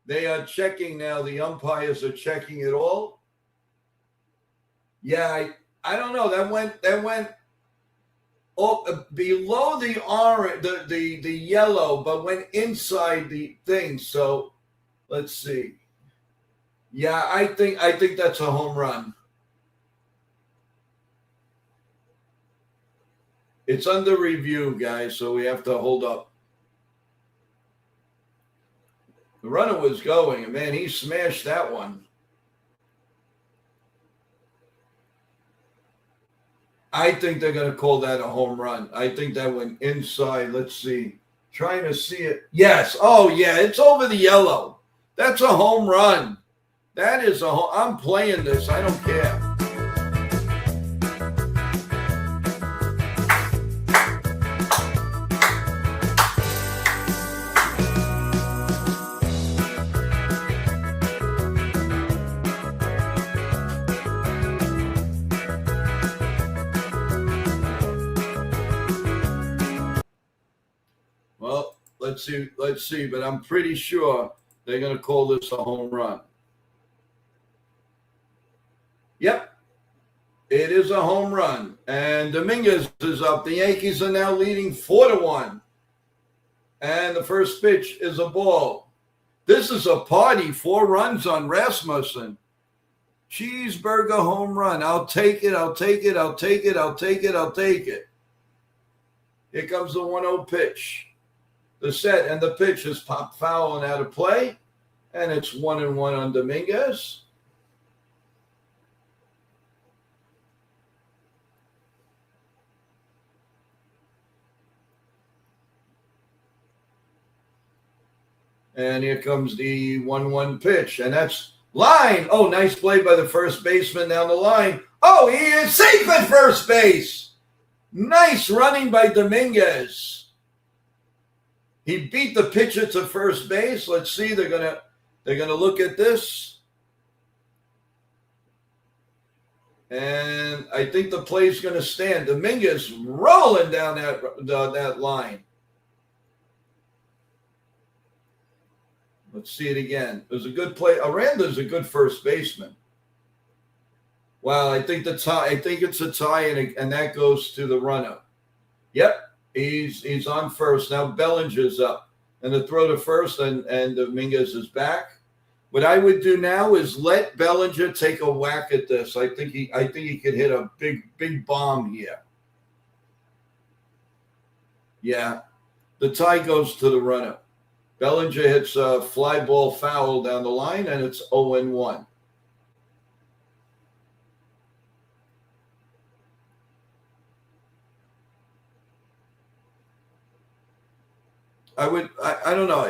They are checking now. The umpires are checking it all. Yeah, I don't know. That went below the orange, the yellow, but went inside the thing. So let's see. Yeah, I think that's a home run. It's under review, guys, so we have to hold up. The runner was going, and man, he smashed that one. I think they're going to call that a home run. I think that went inside. Let's see. Trying to see it. Yes. Oh, yeah. It's over the yellow. That's a home run. That is I'm playing this. I don't care. Well, let's see, but I'm pretty sure they're going to call this a home run. Yep, it is a home run. And Dominguez is up. The Yankees are now leading 4-1. And the first pitch is a ball. This is a party. 4 runs on Rasmussen. Cheeseburger home run. I'll take it. I'll take it. I'll take it. I'll take it. I'll take it. Here comes the 1-0 pitch. The set and the pitch is popped foul and out of play. And it's 1-1 on Dominguez. And here comes the 1-1 pitch. And that's line. Oh, nice play by the first baseman down the line. Oh, he is safe at first base. Nice running by Dominguez. He beat the pitcher to first base. Let's see. They're gonna look at this. And I think the play's going to stand. Dominguez rolling down that line. Let's see it again. It was a good play. Aranda's a good first baseman. Wow, I think it's a tie, and that goes to the runner. Yep, he's on first. Now Bellinger's up. And the throw to first, and Dominguez is back. What I would do now is let Bellinger take a whack at this. I think he could hit a big bomb here. Yeah, the tie goes to the runner. Bellinger hits a fly ball foul down the line, and it's 0-1. I don't know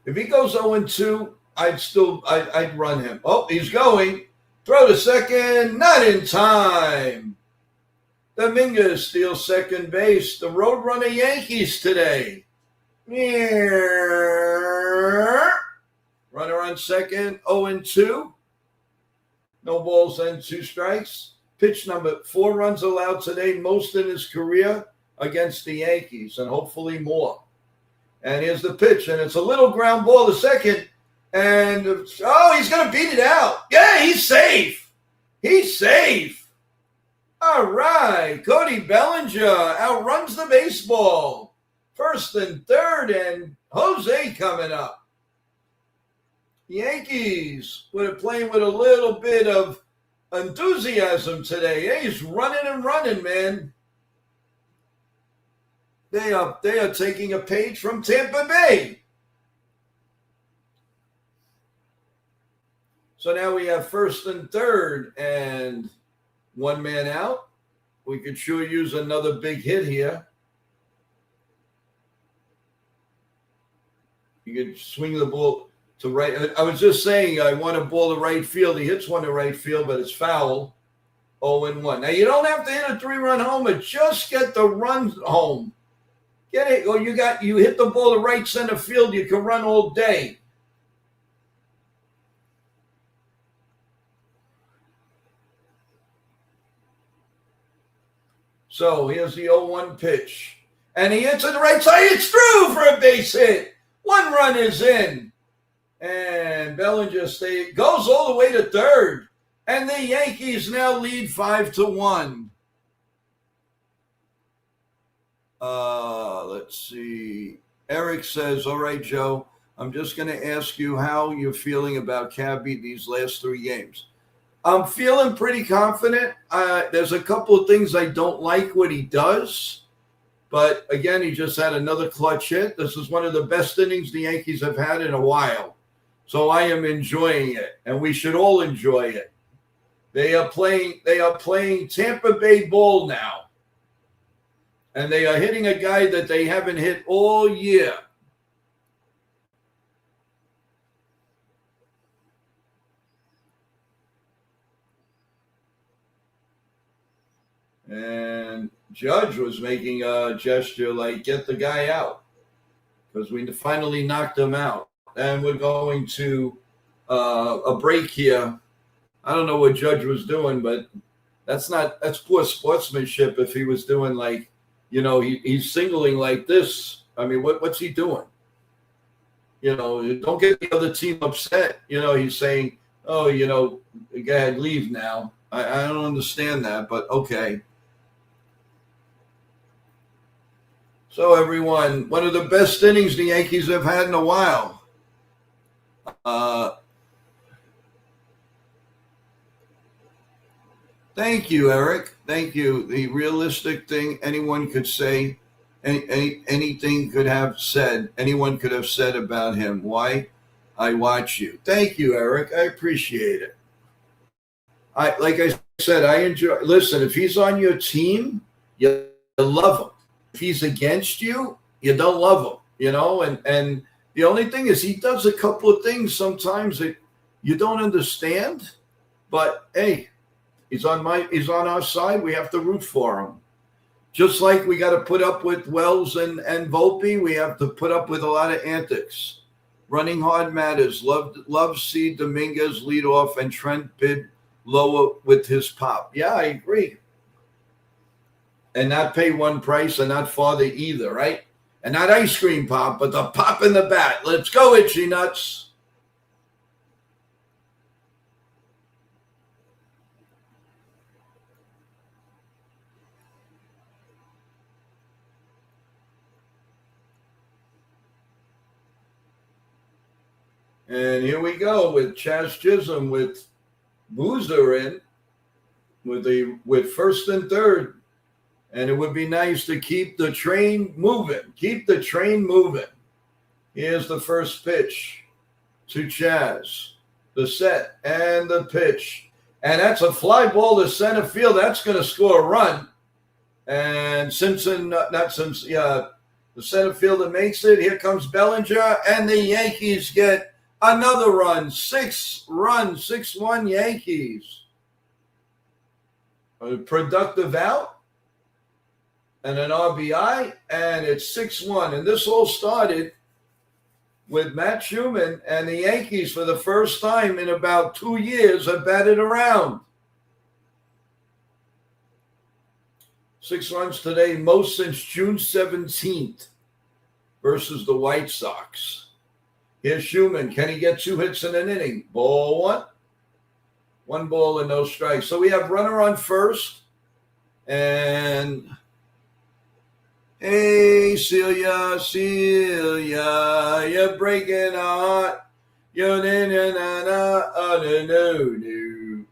if he goes 0-2. I'd run him. Oh, he's going. Throw to second. Not in time. Dominguez steals second base. The Roadrunner Yankees today. Runner on second. 0-2. No balls and 2 strikes. Pitch number 4 runs allowed today, most in his career against the Yankees, and hopefully more. And here's the pitch, and it's a little ground ball to second. And, he's going to beat it out. Yeah, he's safe. He's safe. All right. Cody Bellinger outruns the baseball. First and third, and Jose coming up. Yankees playing with a little bit of enthusiasm today. He's running and running, man. They are taking a page from Tampa Bay. So now we have first and third and 1 man out. We could sure use another big hit here. You could swing the ball to right. I was just saying I want a ball to right field. He hits one to right field, but it's foul. 0-1. Now you don't have to hit a 3-run homer. Just get the run home. Get it. Or you hit the ball to right center field. You can run all day. So here's the 0-1 pitch. And he hits it the right side. It's through for a base hit. 1 run is in. And Bellinger goes all the way to third. And the Yankees now lead 5-1. Let's see. Eric says, all right, Joe, I'm just going to ask you how you're feeling about Cabby these last 3 games. I'm feeling pretty confident. There's a couple of things I don't like what he does. But, again, he just had another clutch hit. This is one of the best innings the Yankees have had in a while. So I am enjoying it, and we should all enjoy it. They are playing Tampa Bay ball now. And they are hitting a guy that they haven't hit all year. And Judge was making a gesture like, get the guy out. Because we finally knocked him out. And we're going to a break here. I don't know what Judge was doing, but that's poor sportsmanship if he was doing like, he's signaling like this. I mean, what's he doing? Don't get the other team upset. He's saying, oh, go ahead, leave now. I don't understand that, but okay. So, everyone, one of the best innings the Yankees have had in a while. Thank you, Eric. Thank you. The realistic thing anyone could say, anything could have said, anyone could have said about him. Why? I watch you. Thank you, Eric. I appreciate it. Like I said, I enjoy. Listen, if he's on your team, you love him. If he's against you, you don't love him. And The only thing is he does a couple of things sometimes that you don't understand, but hey, he's on our side. We have to root for him. Just like we got to put up with Wells and Volpe, we have to put up with a lot of antics. Running hard matters. Love see Dominguez lead off and Trent bid lower with his pop. Yeah, I agree. And not pay one price and not father either, right? And not ice cream pop, but the pop in the bat. Let's go, Itchy Nuts. And here we go with Chaz Chisholm with Boozer in with first and third. And it would be nice to keep the train moving. Keep the train moving. Here's the first pitch to Chaz. The set and the pitch. And that's a fly ball to center field. That's going to score a run. And Simpson, not Simpson, the center fielder makes it. Here comes Bellinger. And the Yankees get another run. 6 runs, 6-1 Yankees. A productive out. And an RBI, and it's 6-1. And this all started with Matt Schumann and the Yankees for the first time in about 2 years have batted around. 6 runs today, most since June 17th versus the White Sox. Here's Schumann. Can he get 2 hits in an inning? Ball 1. 1 ball and no strikes. So we have runner on first, and hey, Celia, you're breaking a heart. You're no.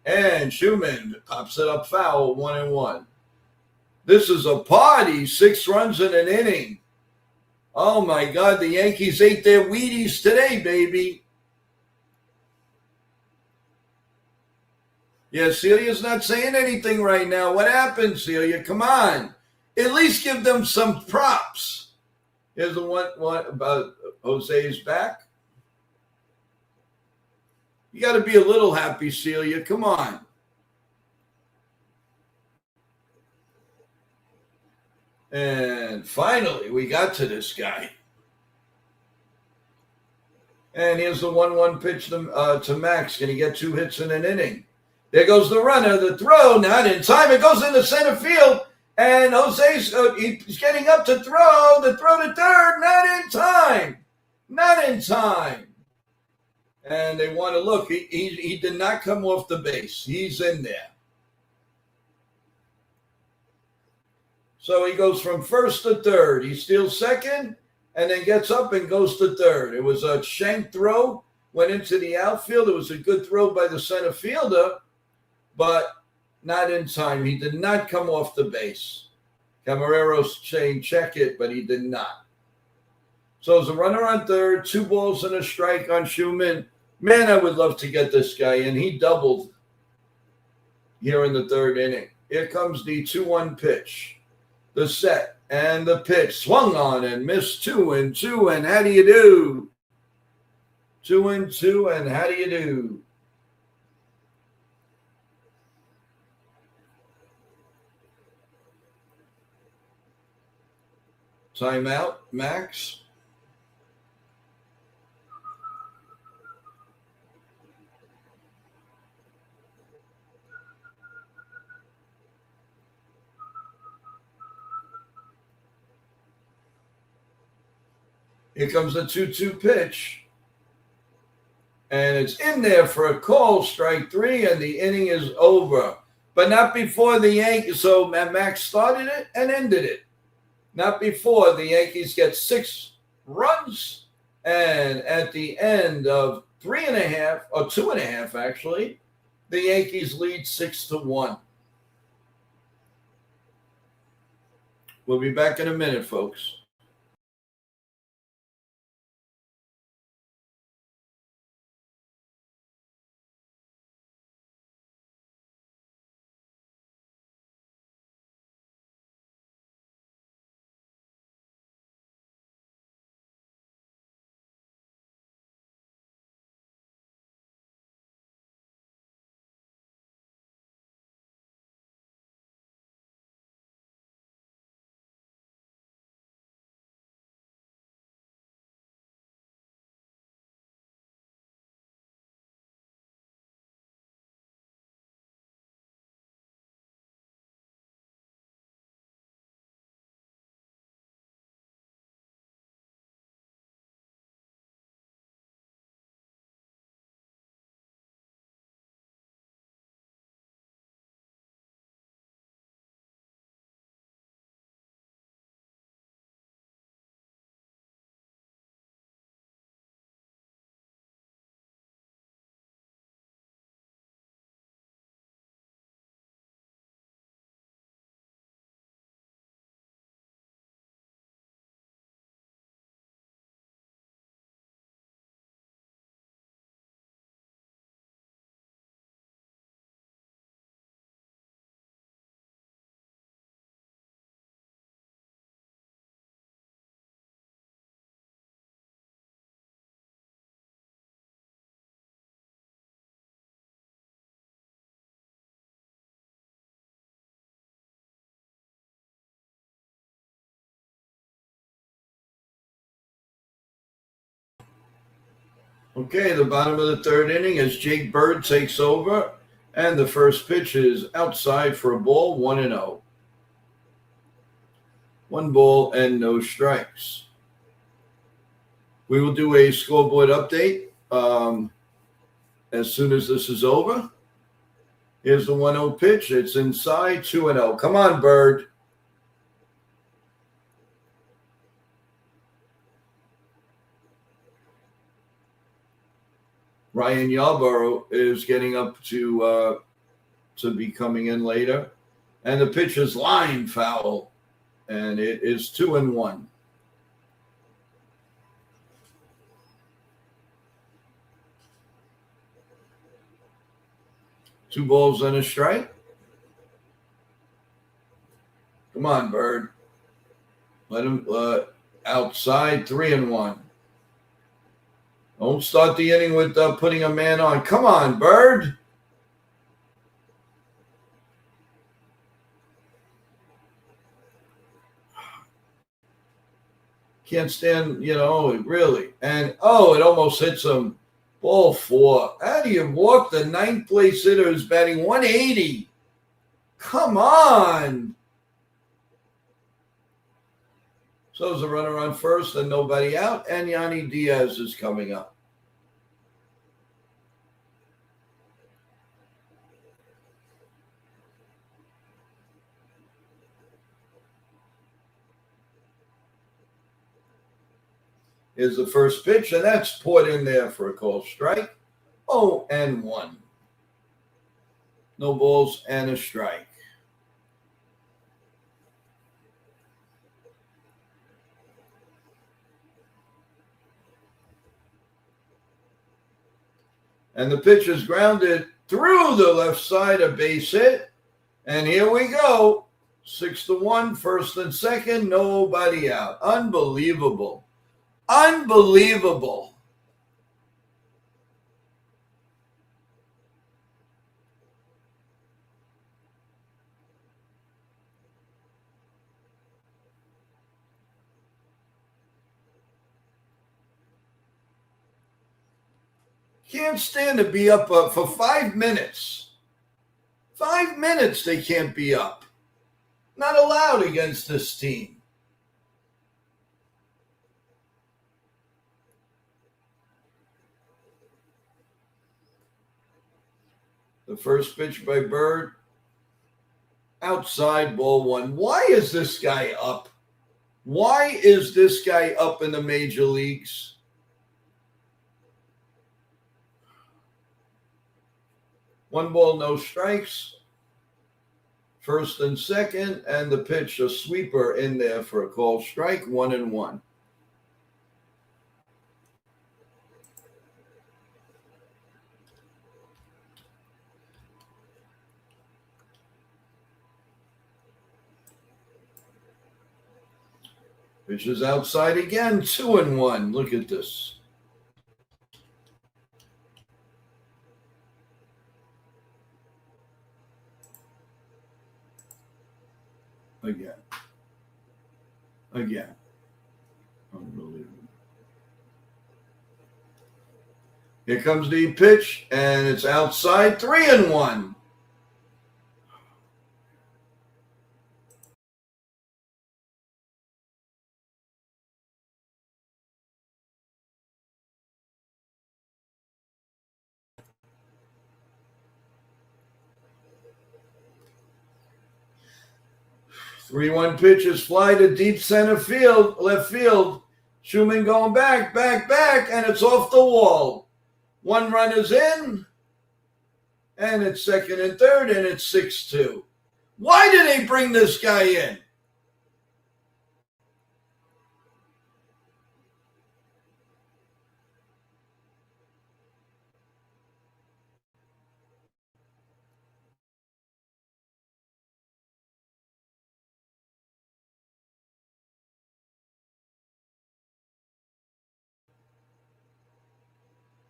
And Schumann pops it up foul, 1-1. This is a party, 6 runs in an inning. Oh, my God, the Yankees ate their Wheaties today, baby. Yeah, Celia's not saying anything right now. What happened, Celia? Come on. At least give them some props. Here's the one about Jose's back. You got to be a little happy, Celia. Come on. And finally, we got to this guy. And here's the 1-1 pitch to Max. Can he get 2 hits in an inning? There goes the runner. The throw, not in time. It goes into center field. And Jose's he's getting up to throw. The throw to third, not in time. Not in time. And they want to look. He did not come off the base. He's in there. So he goes from first to third. He steals second and then gets up and goes to third. It was a shank throw, went into the outfield. It was a good throw by the center fielder, but not in time. He did not come off the base. Camarero's saying check it, but he did not. So as a runner on third, 2 balls and a strike on Schumann. Man, I would love to get this guy in. He doubled here in the third inning. Here comes the 2-1 pitch. The set and the pitch. Swung on and missed 2-2. And how do you do? 2-2. And how do you do? Timeout, Max. Here comes the 2-2 pitch. And it's in there for a call, strike 3, and the inning is over. But not before the Yankees. So Max started it and ended it. Not before the Yankees get 6 runs. And at the end of 3.5, or 2.5 actually, the Yankees lead 6-1. We'll be back in a minute, folks. Okay, the bottom of the third inning as Jake Bird takes over, and the first pitch is outside for a ball, 1-0. 1 ball and no strikes. We will do a scoreboard update as soon as this is over. Here's the 1-0 pitch. It's inside, 2-0. Come on, Bird. Ryan Yarborough is getting up to be coming in later. And the pitch is line foul. And it is 2-1. Two balls and a strike. Come on, Bird. Let him outside, 3-1. Don't start the inning with putting a man on. Come on, Bird. Can't stand, really. And, it almost hits him. Ball 4. How do you walk the ninth place hitter who's batting 180? Come on. So there's a runner on first and nobody out, and Yanni Diaz is coming up. Here's the first pitch, and that's poured in there for a called strike. 0-1. No balls and a strike. And the pitch is grounded through the left side, a base hit. And here we go. 6-1, first and second, nobody out. Unbelievable. Unbelievable. Can't stand to be up for 5 minutes. 5 minutes they can't be up. Not allowed against this team. The first pitch by Bird. Outside, ball 1. Why is this guy up? Why is this guy up in the major leagues? One ball, no strikes. First and second, and the pitch, a sweeper in there for a called strike, 1-1. Pitch is outside again, 2-1. Look at this. Again. Unbelievable. Here comes the pitch, and it's outside, 3-1. Three-one pitches fly to deep center field, left field. Schumann going back, and it's off the wall. One run is in, and it's second and third, and it's 6-2. Why did they bring this guy in?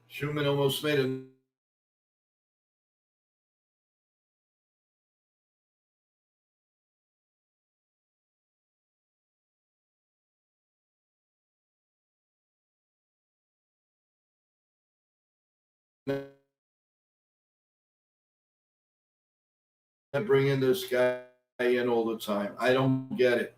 Schumann almost made a bringing this guy in all the time? I don't get it.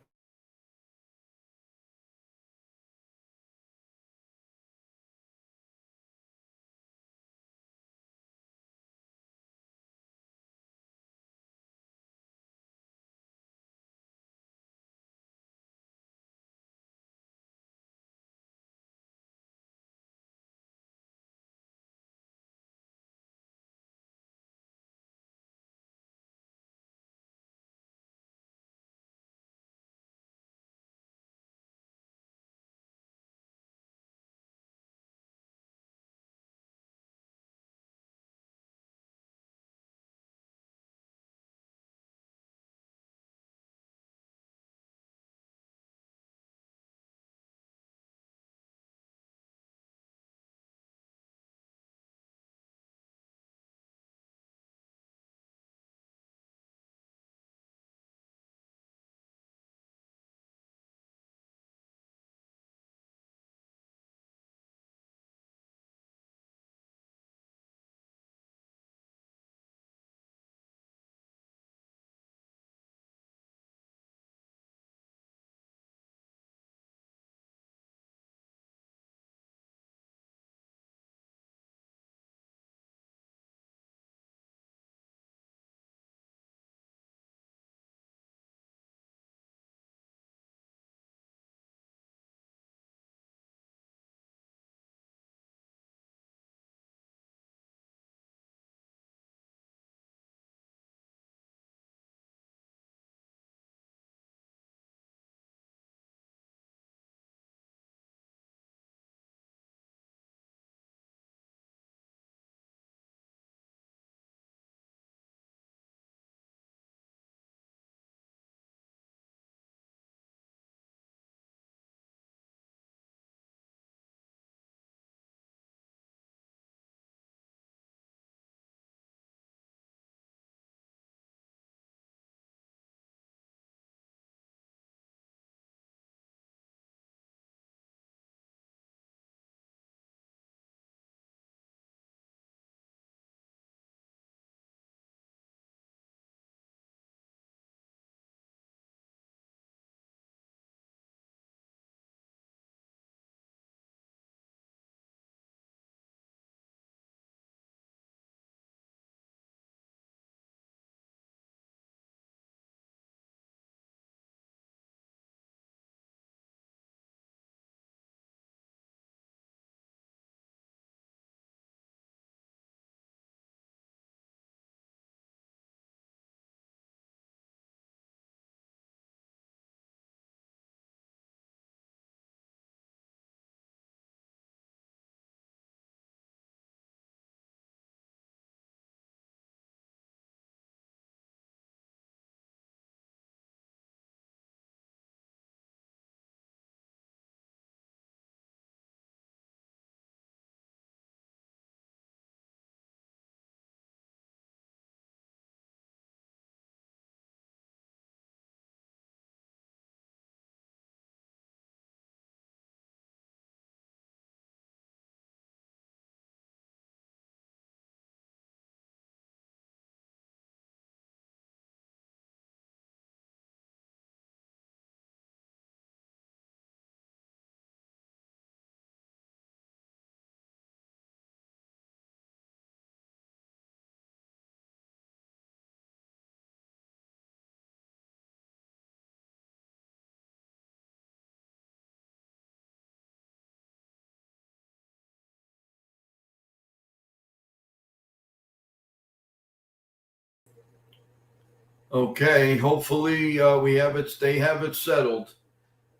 Okay, hopefully we have it. They have it settled.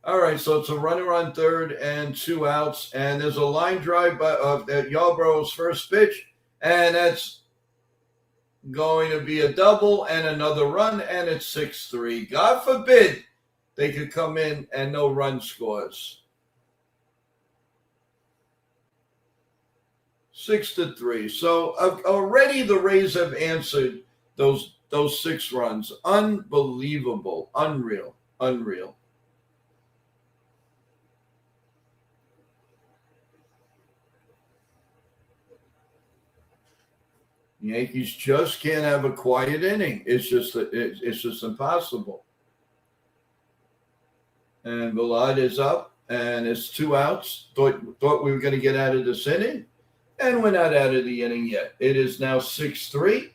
All right, so it's a runner on third and 2 outs, and there's a line drive at Yarbrough's first pitch, and that's going to be a double and another run, and it's 6-3. God forbid they could come in and no run scores. 6-3. So already the Rays have answered those 6 runs. Unbelievable, unreal. The Yankees just can't have a quiet inning. It's just impossible. And Villard is up, and it's 2 outs. Thought we were going to get out of this inning, and we're not out of the inning yet. It is now 6-3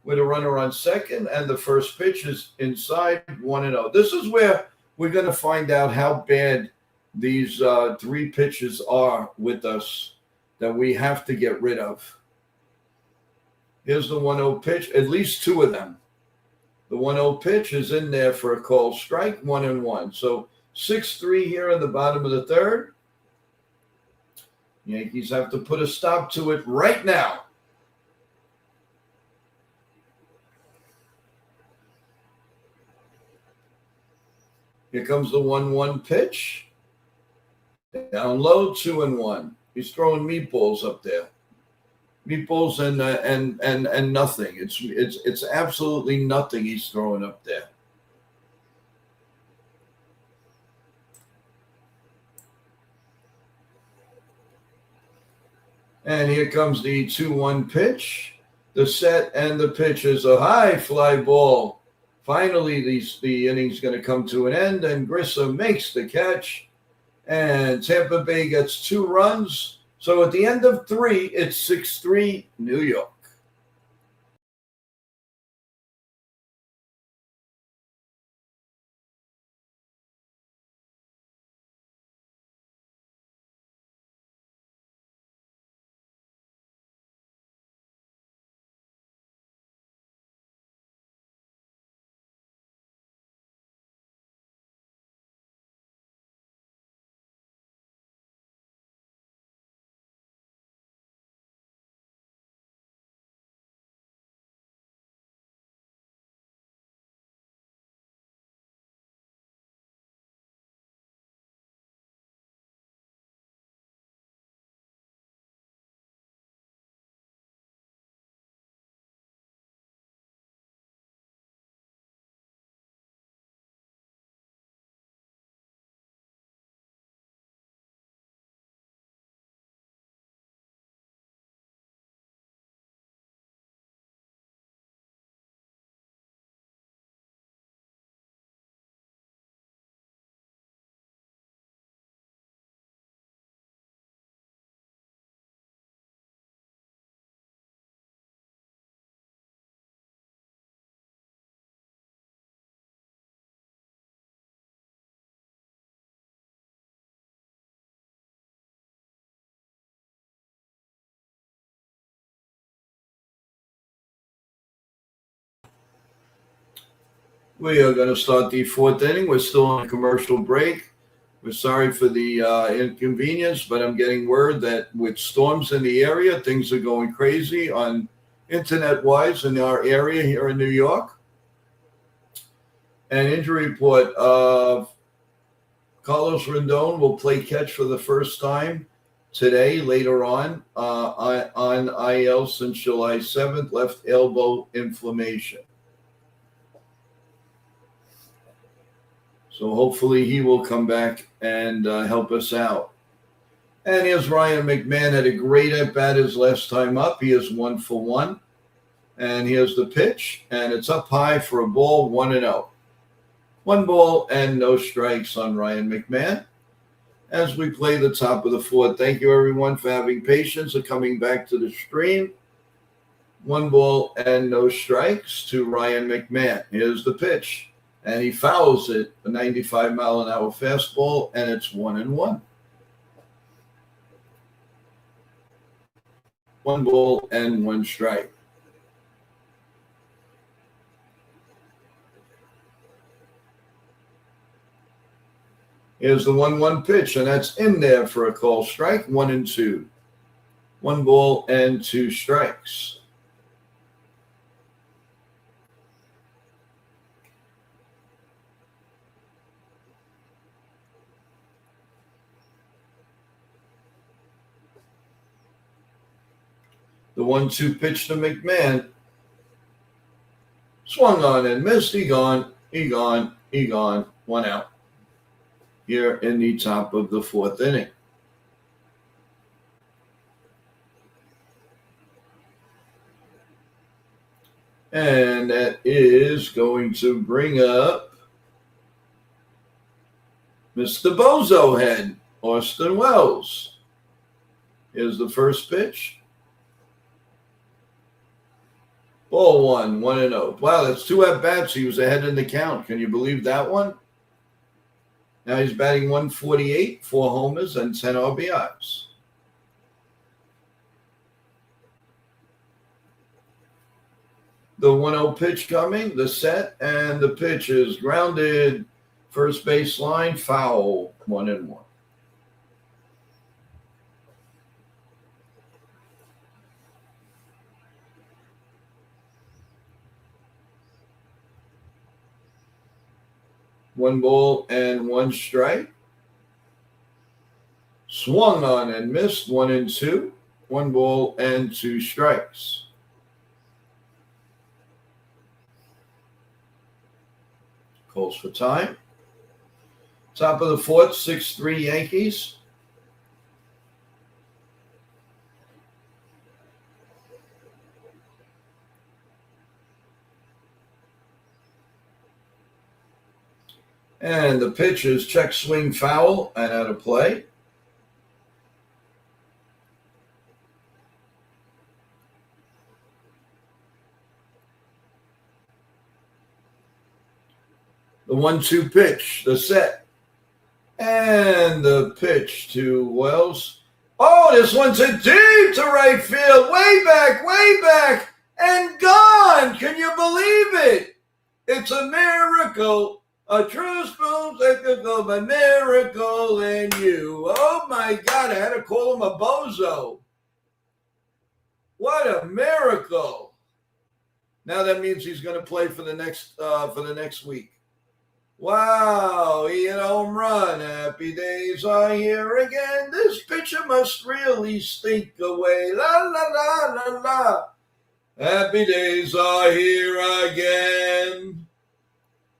with a runner on second, and the first pitch is inside 1-0. This is where we're going to find out how bad these 3 pitches are with us that we have to get rid of. Here's the 1-0 pitch, at least 2 of them. The 1-0 pitch is in there for a called strike, 1-1. So 6-3 here in the bottom of the third. Yankees have to put a stop to it right now. Here comes the 1-1 pitch. Down low, 2-1. He's throwing meatballs up there. Meatballs and nothing. It's absolutely nothing he's throwing up there. And here comes the 2-1 pitch. The set and the pitch is a high fly ball. Finally, the inning's going to come to an end, and Grissom makes the catch. And Tampa Bay gets 2 runs. So at the end of 3, it's 6-3 New York. We are going to start the 4th inning. We're still on a commercial break. We're sorry for the inconvenience, but I'm getting word that with storms in the area, things are going crazy on internet-wise in our area here in New York. An injury report of Carlos Rendon will play catch for the first time today, later on IL since July 7th, left elbow inflammation. So hopefully he will come back and help us out. And here's Ryan McMahon, had a great at-bat his last time up. He is 1 for 1. And here's the pitch, and it's up high for a ball, 1-0. 1 ball and no strikes on Ryan McMahon. As we play the top of the 4th, thank you everyone for having patience and coming back to the stream. 1 ball and no strikes to Ryan McMahon. Here's the pitch. And he fouls it, a 95-mile-an-hour fastball, and it's 1-1. 1 ball and 1 strike. Here's the 1-1 pitch, and that's in there for a call strike, 1-2. 1 ball and 2 strikes. The 1-2 pitch to McMahon. Swung on and missed. He gone. 1 out. Here in the top of the 4th inning. And that is going to bring up Mr. Bozo Head, Austin Wells. Here's the first pitch. Ball one, 1-0. Wow, that's 2 at-bats. He was ahead in the count. Can you believe that one? Now he's batting 148, 4 homers, and 10 RBIs. The 1-0 pitch coming, the set, and the pitch is grounded. First base line, foul, 1-1. One ball and 1 strike. Swung on and missed, 1-2. 1 ball and 2 strikes. Calls for time. Top of the 4th, 6-3 Yankees. And the pitch is check swing foul and out of play. The 1-2 pitch, the set. And the pitch to Wells. Oh, this one's a deep to right field. Way back, and gone. Can you believe it? It's a miracle. A true spoonsicle of a miracle in you. Oh, my God. I had to call him a bozo. What a miracle. Now that means he's going to play for the next week. Wow, he hit a home run. Happy days are here again. This pitcher must really stink away. La, la, la, la, la. Happy days are here again.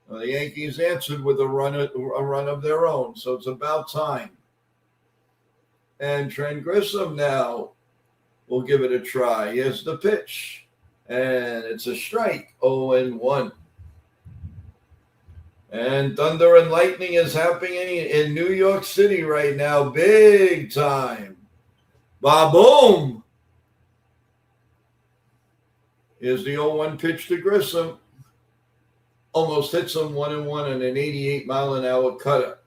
Well, the Yankees answered with a run of their own, so it's about time. And Trent Grisham now will give it a try. Here's the pitch. And it's a strike, 0-1. And thunder and lightning is happening in New York City right now, big time. Ba-boom! Here's the 0-1 pitch to Grissom. Almost hits him 1-1 on an 88-mile-an-hour cutter.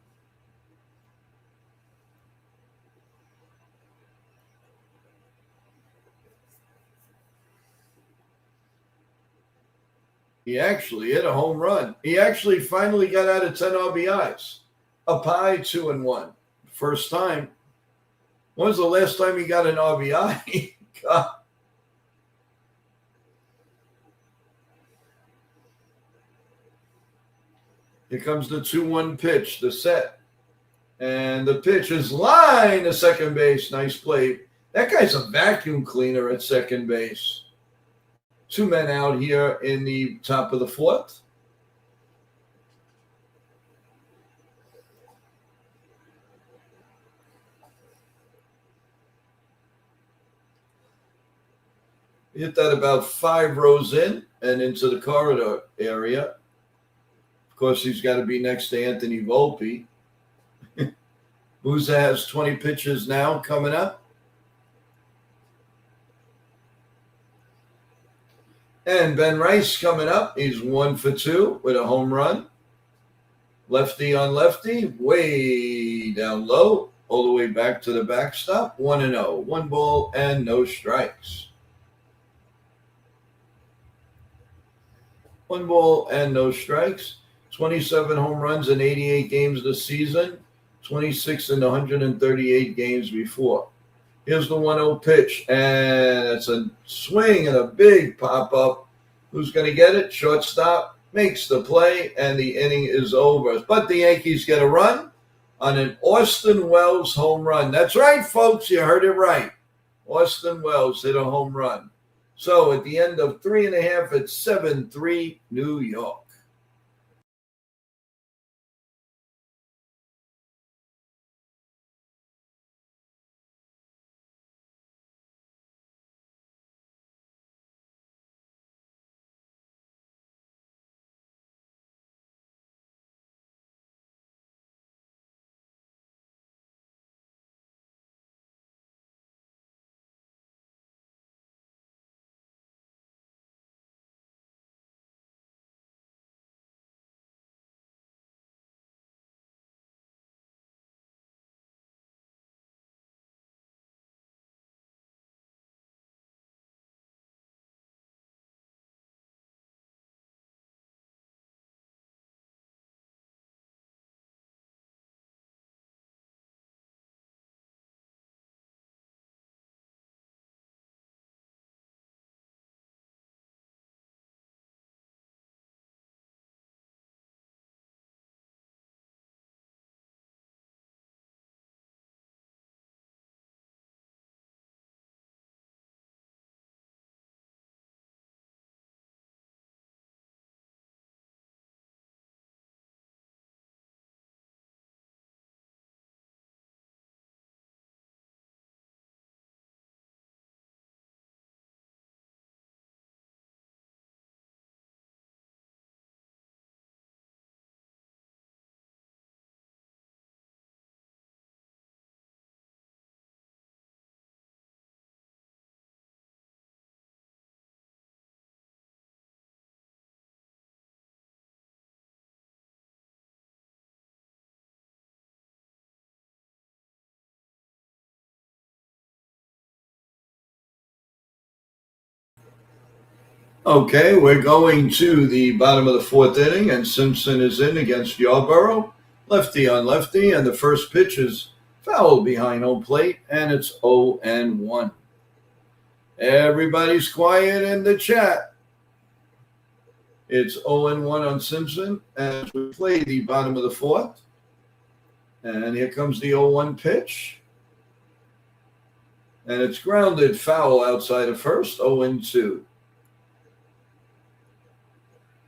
He actually hit a home run. He actually finally got out of 10 RBIs. Up high, 2-1. First time. When was the last time he got an RBI? God. Here comes the 2-1 pitch, the set. And the pitch is line to second base. Nice play. That guy's a vacuum cleaner at second base. 2 men out here in the top of the 4th. Hit that about 5 rows in and into the corridor area. Of course, he's got to be next to Anthony Volpe. Musa has 20 pitches now coming up. And Ben Rice coming up. He's 1 for 2 with a home run. Lefty on lefty, way down low, all the way back to the backstop. 1-0. 1 ball and no strikes. 1 ball and no strikes. 27 home runs in 88 games this season. 26 in 138 games before. Here's the 1-0 pitch, and it's a swing and a big pop-up. Who's going to get it? Shortstop makes the play, and the inning is over. But the Yankees get a run on an Austin Wells home run. That's right, folks. You heard it right. Austin Wells hit a home run. So at the end of 3.5, it's 7-3 New York. Okay, we're going to the bottom of the fourth inning, and Simpson is in against Yarborough. Lefty on lefty, and the first pitch is foul behind home plate, and it's 0-1. Everybody's quiet in the chat. It's 0-1 on Simpson as we play the bottom of the fourth. And here comes the 0-1 pitch. And it's grounded foul outside of first, 0-2.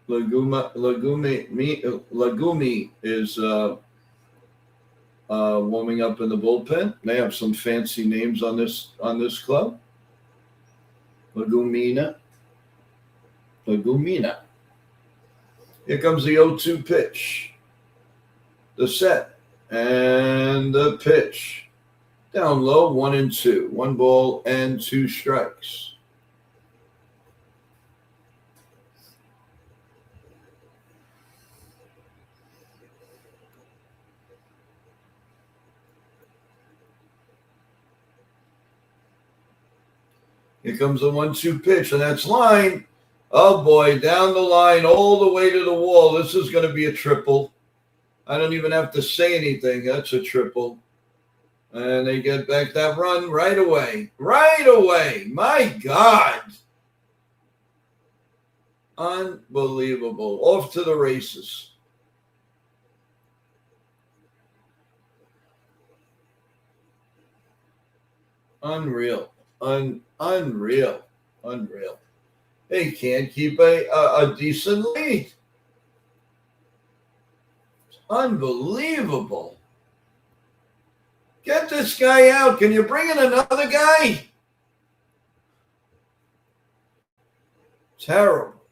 Lagumi is warming up in the bullpen. They have some fancy names on this club. Lagumina. Here comes the 0-2 pitch. The set and the pitch. Down low, 1-2. 1 ball and 2 strikes. Here comes the 1-2 pitch, and that's line. Oh, boy, down the line, all the way to the wall. This is going to be a triple. I don't even have to say anything. That's a triple. And they get back that run right away. Right away. My God. Unbelievable. Off to the races. Unreal. Unreal. They can't keep a decent lead. It's unbelievable. Get this guy out. Can you bring in another guy? Terrible.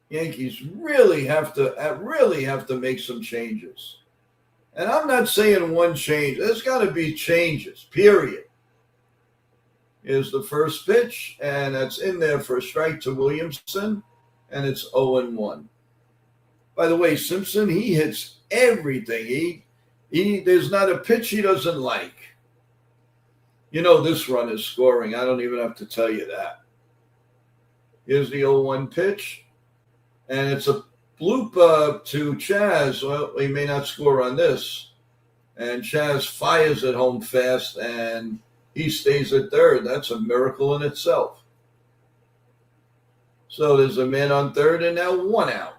Yankees really have to make some changes. And I'm not saying one change. There's got to be changes, period. Here's the first pitch, and that's in there for a strike to Williamson, and it's 0-1. By the way, Simpson, he hits everything. There's not a pitch he doesn't like. You know this run is scoring. I don't even have to tell you that. Here's the 0-1 pitch, and it's a bloop to Chaz. Well, he may not score on this. And Chaz fires it home fast, and he stays at third. That's a miracle in itself. So there's a man on third, and now 1 out.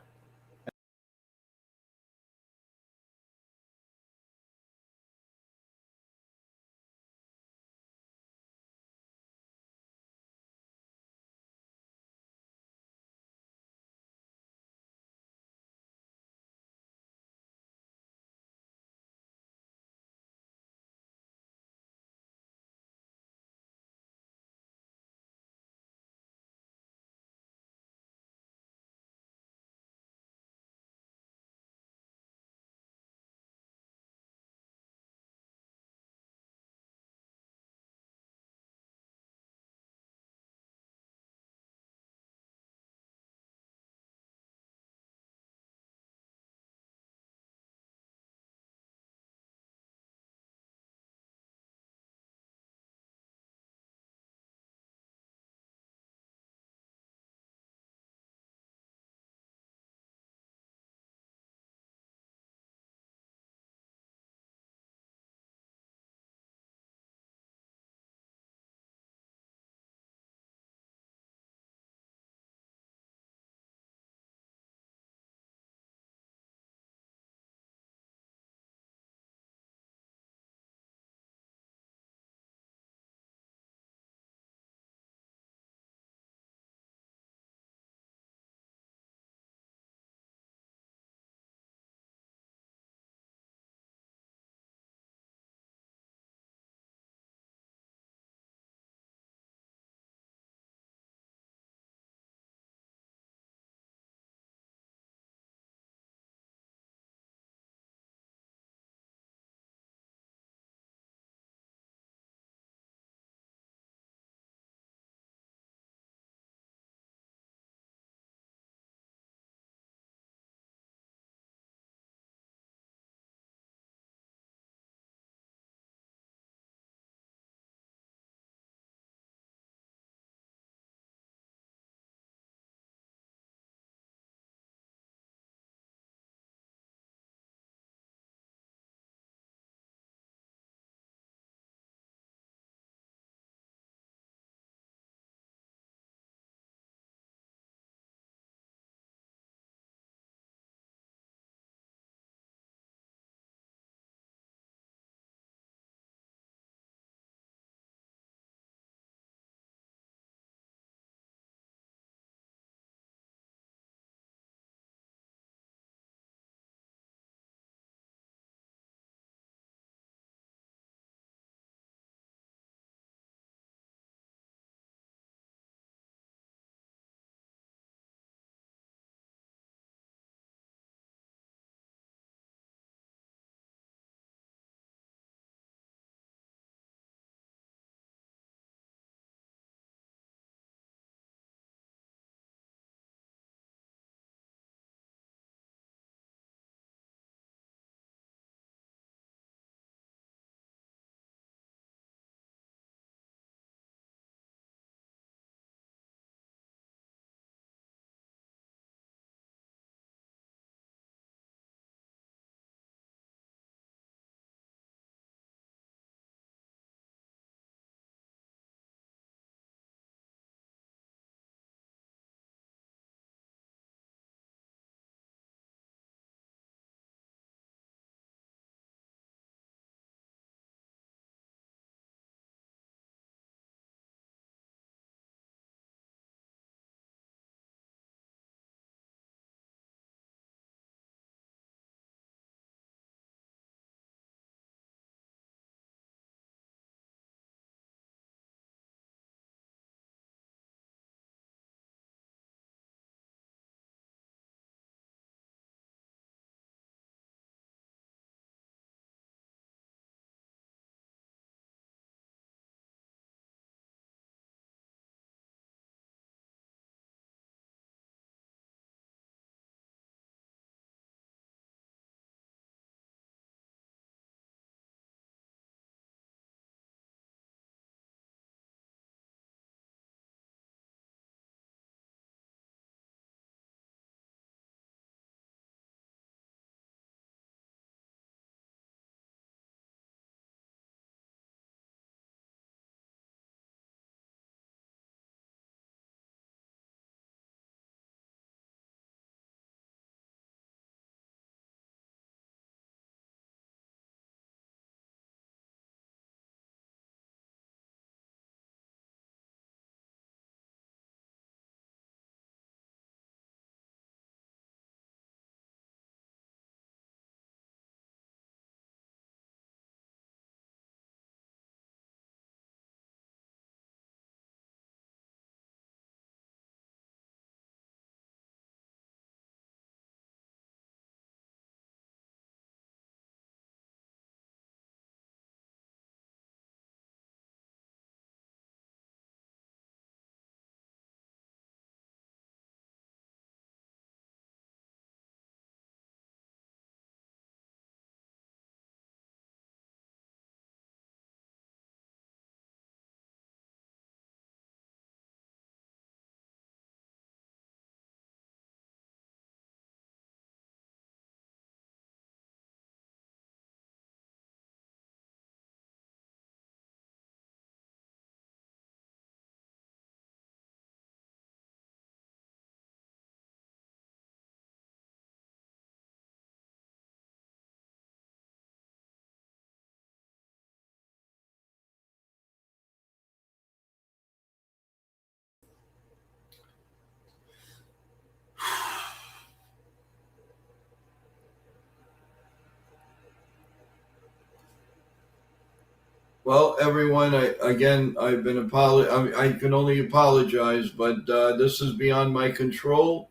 Well, everyone, I've been I can only apologize, but this is beyond my control.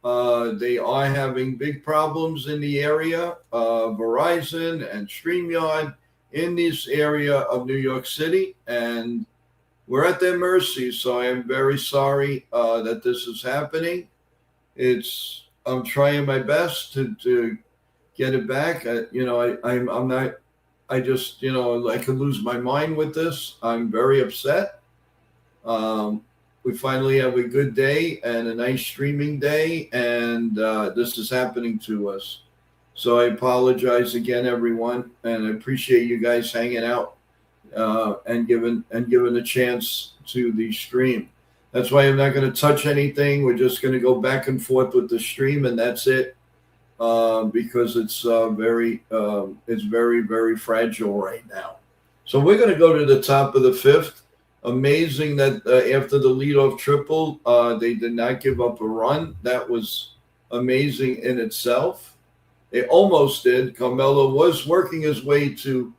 They are having big problems in the area, Verizon and StreamYard in this area of New York City, and we're at their mercy. So I am very sorry that this is happening. I'm trying my best to get it back. I'm not. I just, I could lose my mind with this. I'm very upset. We finally have a good day and a nice streaming day, and this is happening to us. So I apologize again, everyone, and I appreciate you guys hanging out and giving a chance to the stream. That's why I'm not going to touch anything. We're just going to go back and forth with the stream, and that's it. Because it's very, very fragile right now. So we're going to go to the top of the fifth. Amazing that after the leadoff triple, they did not give up a run. That was amazing in itself. They almost did. Carmelo was working his way to.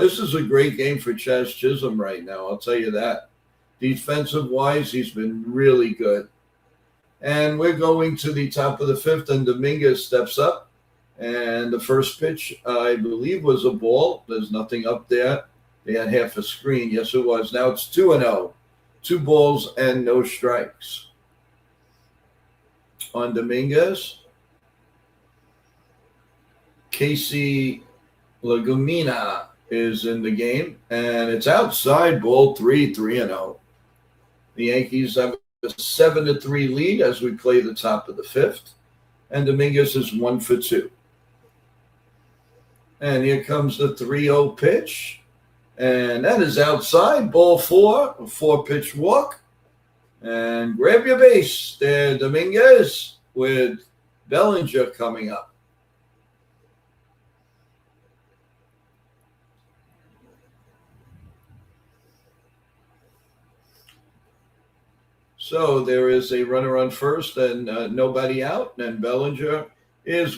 This is a great game for Chaz Chisholm right now. I'll tell you that. Defensive wise, he's been really good. And we're going to the top of the fifth, and Dominguez steps up. And the first pitch, I believe, was a ball. There's nothing up there. They had half a screen. Yes, it was. Now it's 2-0. 2 balls and no strikes on Dominguez. Casey Legumina is in the game, and it's outside ball 3-0. The Yankees have a 7-3 lead as we play the top of the fifth, and Dominguez is 1 for 2. And here comes the 3-0 pitch, and that is outside ball 4, a 4-pitch walk, and grab your base there, Dominguez, with Bellinger coming up. So there is a runner on first and nobody out, and Bellinger is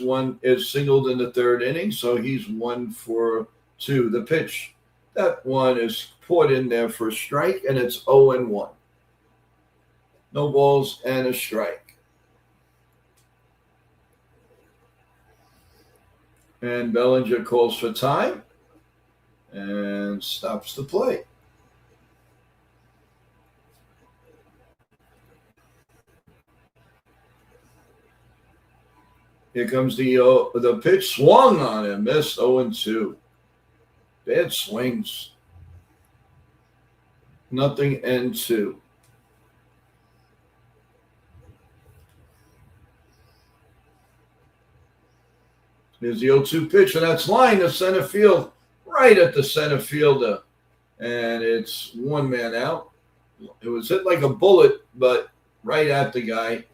singled in the third inning, so he's 1 for 2. The pitch, that one is poured in there for a strike, and it's 0-1. No balls and a strike. And Bellinger calls for time and stops the play. Here comes the pitch, swung on him, missed 0-2. Bad swings. Nothing and 2. Here's the 0-2 pitch, and that's line to center field, right at the center fielder. And it's 1 man out. It was hit like a bullet, but right at the guy.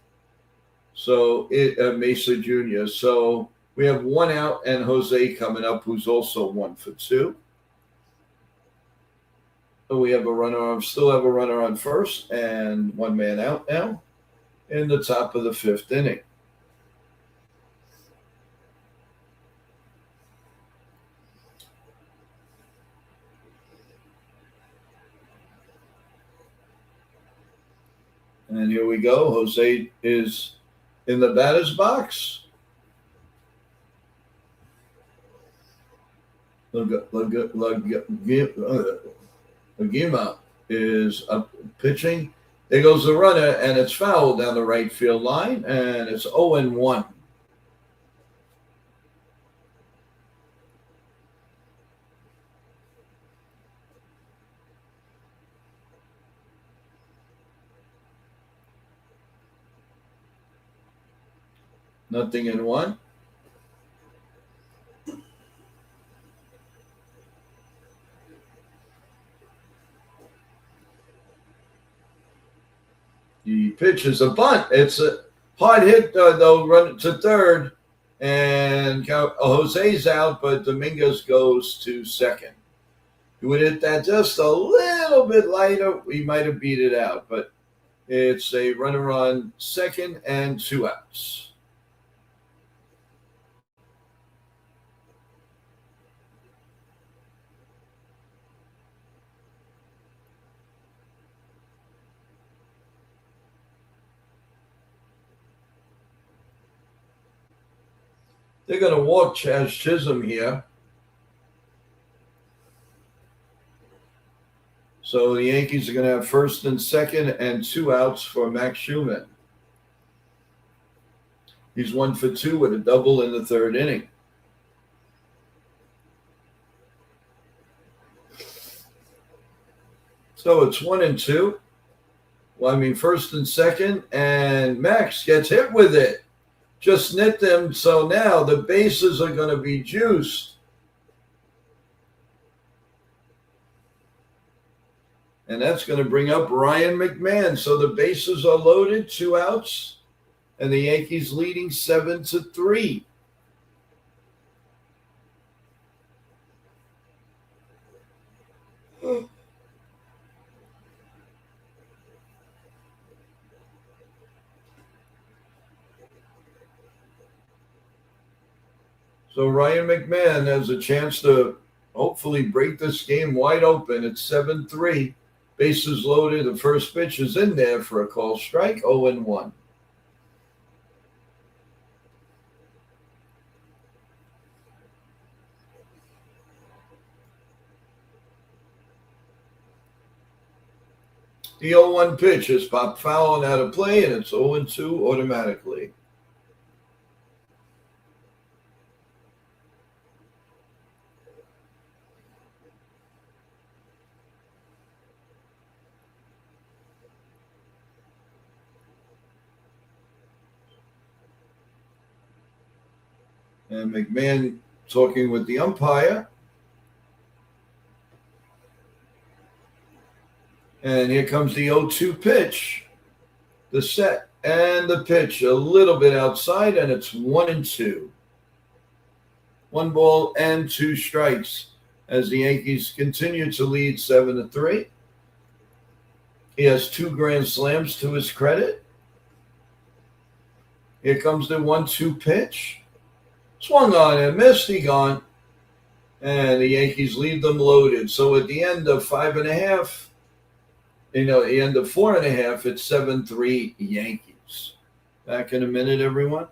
So Mesa Jr. So we have 1 out, and Jose coming up, who's also 1 for 2. So we have still have a runner on first, and 1 man out now in the top of the 5th inning. And here we go. Jose is in the batter's box. Lagima is up pitching. There goes the runner, and it's fouled down the right field line, and it's 0-1. Nothing in 1. The pitch is a bunt. It's a hard hit, though, run to third. And Jose's out, but Dominguez goes to second. He would hit that just a little bit lighter. We might have beat it out, but it's a runner on second and 2 outs. They're going to walk Chaz Chisholm here. So the Yankees are going to have first and second and 2 outs for Max Schumann. He's 1 for 2 with a double in the 3rd inning. So it's 1 and 2. Well, I mean, first and second, and Max gets hit with it. Just nipped him, so now the bases are going to be juiced. And that's going to bring up Ryan McMahon. So the bases are loaded, 2 outs, and the Yankees leading 7-3. So Ryan McMahon has a chance to hopefully break this game wide open. It's 7-3. Bases loaded. The first pitch is in there for a call strike. 0-1. The 0-1 pitch is popped foul and out of play, and it's 0-2 automatically. And McMahon talking with the umpire. And here comes the 0-2 pitch. The set and the pitch a little bit outside, and it's 1-2. 1 ball and 2 strikes as the Yankees continue to lead 7-3. He has 2 grand slams to his credit. Here comes the 1-2 pitch. Swung on and missed. He gone. And the Yankees leave them loaded. So at the end of 5.5, the end of 4.5, it's 7-3 Yankees. Back in a minute, everyone.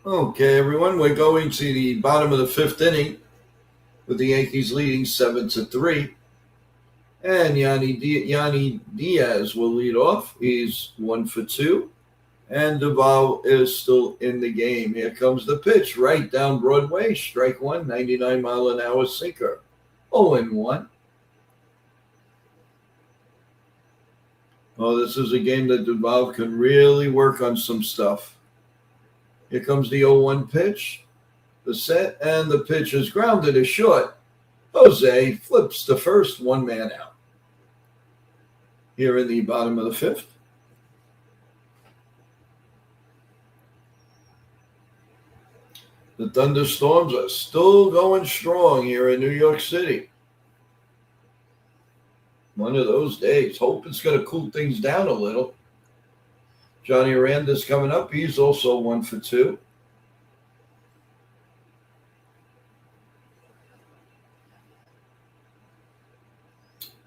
Okay, everyone, we're going to the bottom of the 5th inning with the Yankees leading 7-3. And Yanni Diaz will lead off. He's 1 for 2. And Duvall is still in the game. Here comes the pitch right down Broadway. Strike 1, 99-mile-an-hour sinker. 0-1. Oh, this is a game that Duvall can really work on some stuff. Here comes the 0-1 pitch. The set and the pitch is grounded to short. Jose flips the first, one man out. Here in the bottom of the fifth. The thunderstorms are still going strong here in New York City. One of those days. Hope it's going to cool things down a little. Johnny Aranda's coming up. He's also 1 for 2.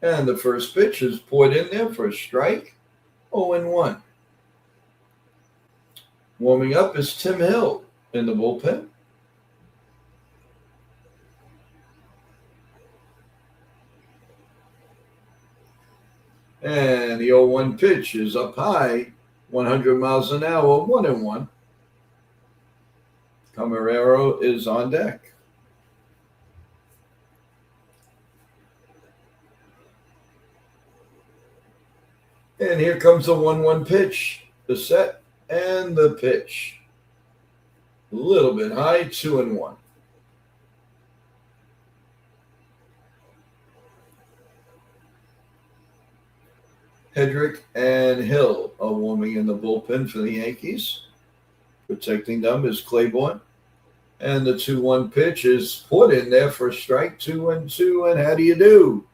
And the first pitch is poured in there for a strike. 0-1. Warming up is Tim Hill in the bullpen. And the 0-1 pitch is up high, 100 miles an hour, 1-1. Camarero is on deck. And here comes the 1-1 pitch, the set and the pitch. A little bit high, 2-1. Hedrick and Hill are warming in the bullpen for the Yankees. Protecting them is Claiborne. And the 2-1 pitch is put in there for a strike, 2-2, and how do you do?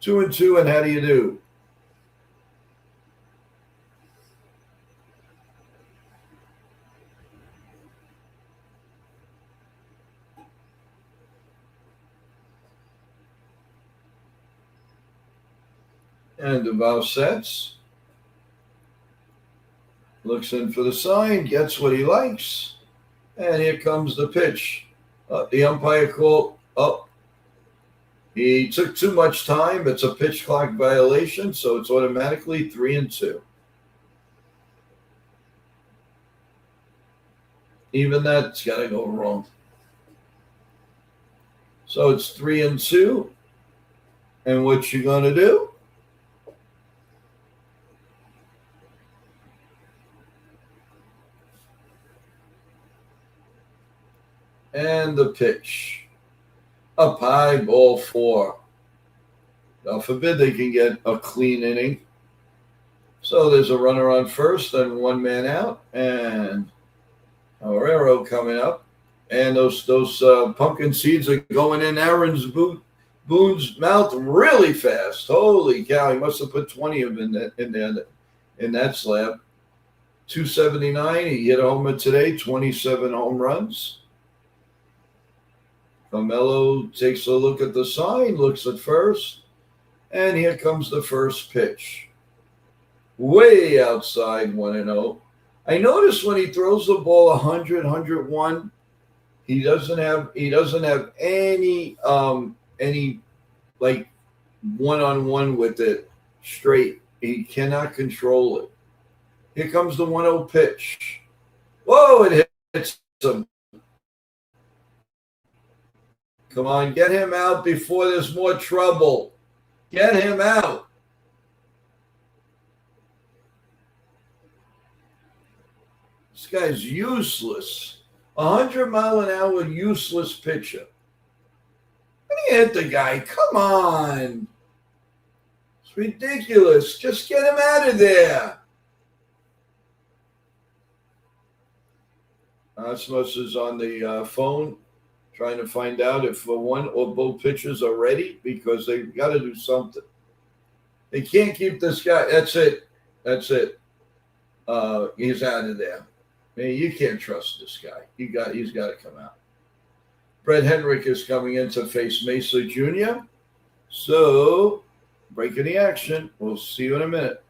2-2, and how do you do? And Duval sets. Looks in for the sign, gets what he likes. And here comes the pitch. The umpire called up. He took too much time. It's a pitch clock violation, so it's automatically 3-2. Even that's got to go wrong. So it's 3-2. And what you going to do? And the pitch. Up high, ball 4. God forbid they can get a clean inning. So there's a runner on first and one man out. And Herrero coming up. And those pumpkin seeds are going in Aaron's Boone's mouth really fast. Holy cow, he must have put 20 of them in that slab. 279, he hit a homer today, 27 home runs. Carmelo takes a look at the sign, looks at first, and here comes the first pitch. Way outside, 1-0. I noticed when he throws the ball 100, 101, he doesn't have any like one-on-one with it straight. He cannot control it. Here comes the 1-0 pitch. Whoa, it hits him. Come on, get him out before there's more trouble. Get him out. This guy's useless. 100-mile-an-hour useless pitcher. When you hit the guy, come on. It's ridiculous. Just get him out of there. Asmus is on the phone, trying to find out if one or both pitchers are ready because they've got to do something. They can't keep this guy. That's it. He's out of there. Man, you can't trust this guy. He's got to come out. Brett Henrik is coming in to face Mesa Jr. So, breaking the action. We'll see you in a minute.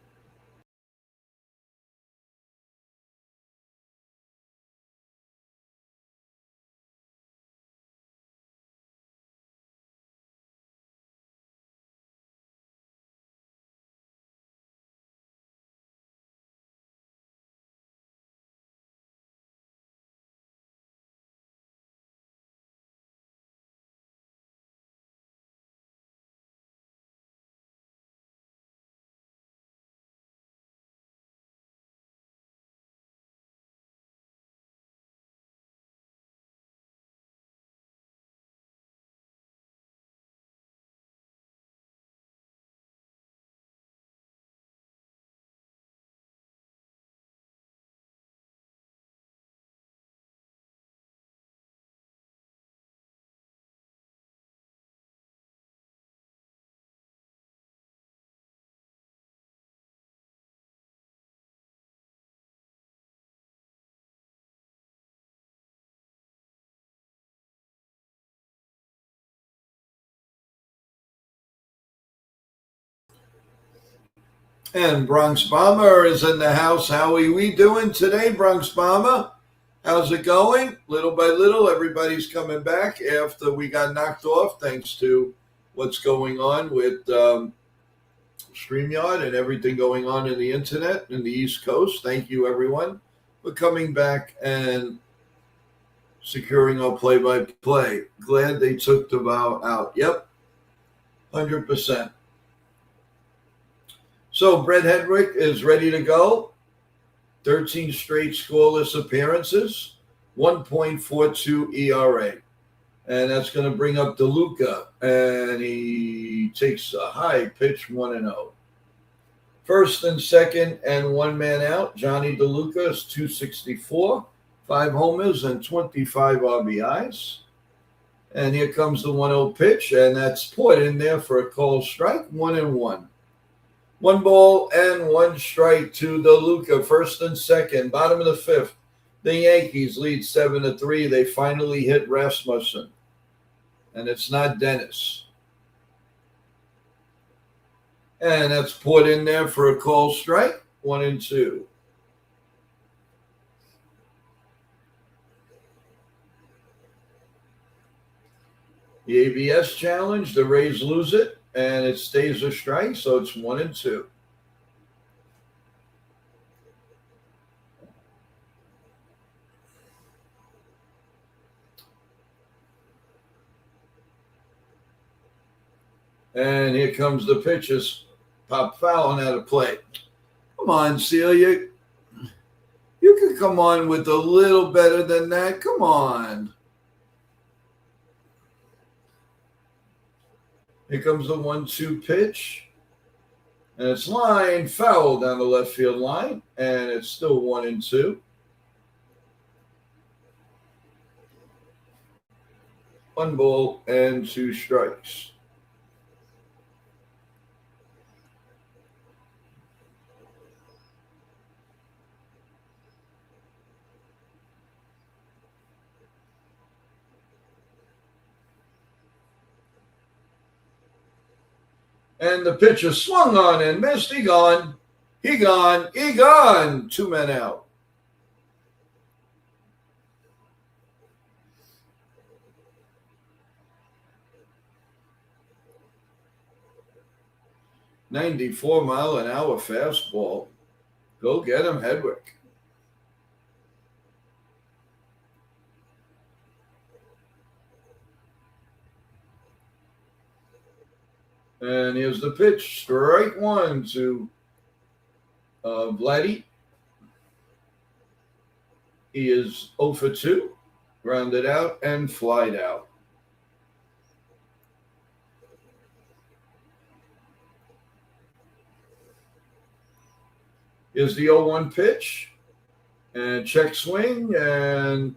And Bronx Bomber is in the house. How are we doing today, Bronx Bomber? How's it going? Little by little, everybody's coming back after we got knocked off thanks to what's going on with StreamYard and everything going on in the internet in the East Coast. Thank you, everyone, for coming back and securing our play-by-play. Glad they took the vow out. Yep, 100%. So Brett Hedrick is ready to go. 13 straight scoreless appearances, 1.42 ERA. And that's going to bring up DeLuca. And he takes a high pitch, 1-0. First and second and one man out. Johnny DeLuca is 264, 5 homers and 25 RBIs. And here comes the 1-0 pitch. And that's put in there for a called strike, 1-1. 1 ball and 1 strike to DeLuca. First and second, bottom of the fifth. The Yankees lead 7-3. They finally hit Rasmussen. And it's not Dennis. And that's put in there for a called strike, 1-2. The ABS challenge, the Rays lose it. And it stays a strike, so it's 1-2. And here comes the pitches. Pop foul and out of play. Come on, Celia. You could come on with a little better than that. Come on. Here comes the 1-2 pitch. And it's line foul down the left field line. And it's still 1-2. 1 ball and 2 strikes. And the pitcher swung on and missed. He gone. He gone. He gone. 2 men out. "94-mile-an-hour fastball. Go get him, Hedrick." And here's the pitch. Strike 1 to Vladdy. He is 0 for 2. Grounded out and flied out. Here's the 0-1 pitch. And check swing. And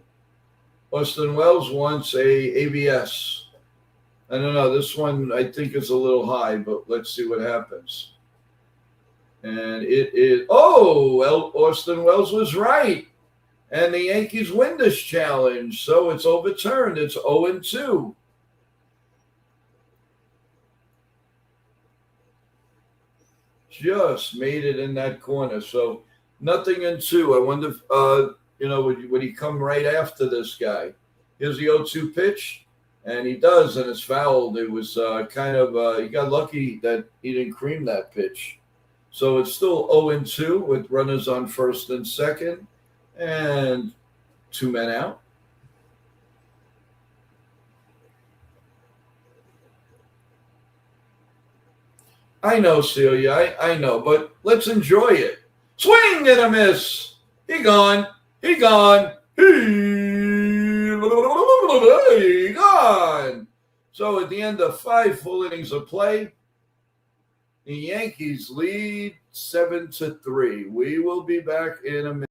Austin Wells wants a ABS. I don't know. This one I think is a little high, but let's see what happens. And it is, Austin Wells was right. And the Yankees win this challenge. So it's overturned. It's 0-2. Just made it in that corner. So 0-2. I wonder if, would he come right after this guy? Here's the 0-2 pitch. And he does, and it's fouled. It was he got lucky that he didn't cream that pitch. So it's still 0-2 with runners on first and second and 2 men out. I know, Celia, I know, but let's enjoy it. Swing and a miss. He gone. He gone. He gone. So at the end of 5 full innings of play, the Yankees lead 7-3. We will be back in a minute.